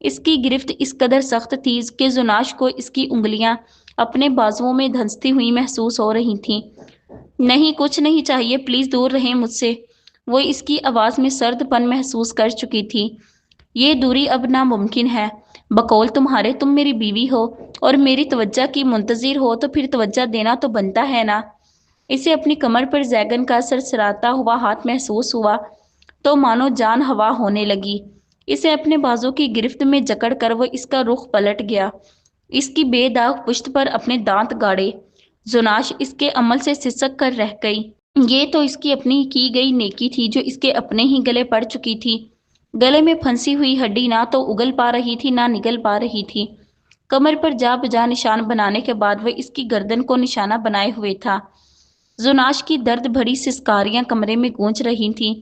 اس کی گرفت اس قدر سخت تھی کہ زناش کو اس کی انگلیاں اپنے بازوؤں میں دھنستی ہوئی محسوس ہو رہی تھیں۔ نہیں، کچھ نہیں چاہیے، پلیز دور رہیں مجھ سے۔ وہ اس کی آواز میں سرد پن محسوس کر چکی تھی۔ یہ دوری اب ناممکن ہے۔ بقول تمہارے تم میری بیوی ہو اور میری توجہ کی منتظر ہو تو پھر توجہ دینا تو بنتا ہے نا۔ اسے اپنی کمر پر زیگن کا سرسراتا ہوا ہاتھ محسوس ہوا تو مانو جان ہوا ہونے لگی۔ اسے اپنے بازو کی گرفت میں جکڑ کر وہ اس کا رخ پلٹ گیا، اس کی بے داغ پشت پر اپنے دانت گاڑے۔ زناش اس کے عمل سے سسک کر رہ گئی۔ یہ تو اس کی اپنی کی گئی نیکی تھی جو اس کے اپنے ہی گلے پڑ چکی تھی۔ گلے میں پھنسی ہوئی ہڈی نہ تو اگل پا رہی تھی نہ نگل پا رہی تھی۔ کمر پر جا بجا نشان بنانے کے بعد وہ اس کی گردن کو نشانہ بنائے ہوئے تھا۔ زناش کی درد بھری سسکاریاں کمرے میں گونج رہی تھیں۔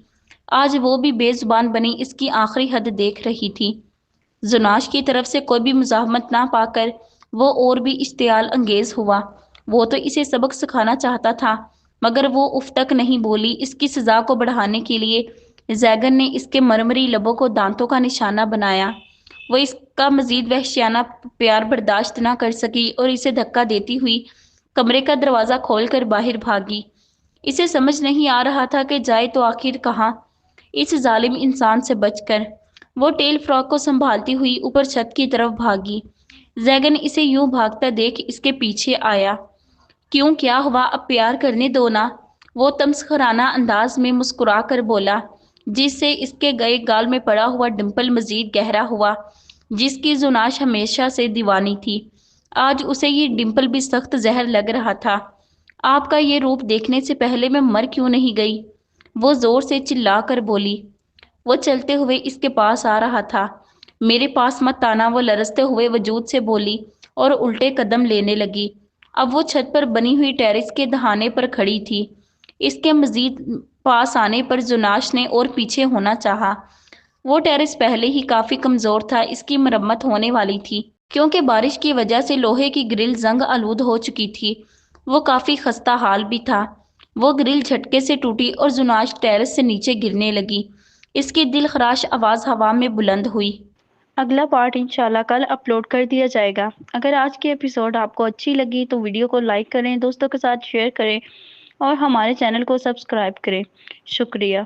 آج وہ بھی بے زبان بنی اس کی آخری حد دیکھ رہی تھی۔ زناش کی طرف سے کوئی بھی مزاحمت نہ پا کر وہ اور بھی اشتعال انگیز ہوا۔ وہ تو اسے سبق سکھانا چاہتا تھا مگر وہ اف تک نہیں بولی۔ اس کی سزا کو بڑھانے کے لیے زیگن نے اس کے مرمری لبوں کو دانتوں کا نشانہ بنایا۔ وہ اس کا مزید وحشیانہ پیار برداشت نہ کر سکی اور اسے دھکا دیتی ہوئی کمرے کا دروازہ کھول کر باہر بھاگی۔ اسے سمجھ نہیں آ رہا تھا کہ جائے تو آخر کہاں، اس ظالم انسان سے بچ کر۔ وہ ٹیل فراک کو سنبھالتی ہوئی اوپر چھت کی طرف بھاگی۔ زیگن اسے یوں بھاگتا دیکھ اس کے پیچھے آیا۔ کیوں، کیا ہوا، اب پیار کرنے دو نا، وہ تمسخرانہ انداز میں مسکرا کر بولا، جس سے اس کے گئے گال میں پڑا ہوا ڈمپل مزید گہرا ہوا۔ جس کی زناش ہمیشہ سے دیوانی تھی، آج اسے یہ ڈمپل بھی سخت زہر لگ رہا تھا۔ آپ کا یہ روپ دیکھنے سے پہلے میں مر کیوں نہیں گئی، وہ زور سے چلا کر بولی۔ وہ چلتے ہوئے اس کے پاس آ رہا تھا۔ میرے پاس مت آنا، وہ لرزتے ہوئے وجود سے بولی اور الٹے قدم لینے لگی۔ اب وہ چھت پر بنی ہوئی ٹیرس کے دہانے پر کھڑی تھی۔ اس کے مزید پاس آنے پر زناش نے اور پیچھے ہونا چاہا۔ وہ ٹیرس پہلے ہی کافی کمزور تھا، اس کی مرمت ہونے والی تھی کیونکہ بارش کی وجہ سے لوہے کی گرل زنگ آلود ہو چکی تھی۔ وہ کافی خستہ حال بھی تھا۔ وہ گرل جھٹکے سے ٹوٹی اور زناش ٹیرس سے نیچے گرنے لگی۔ اس کی دل خراش آواز ہوا میں بلند ہوئی۔ اگلا پارٹ انشاءاللہ کل اپلوڈ کر دیا جائے گا۔ اگر آج کی ایپیسوڈ آپ کو اچھی لگی تو ویڈیو کو لائک کریں، دوستوں کے ساتھ شیئر کریں اور ہمارے چینل کو سبسکرائب کریں۔ شکریہ۔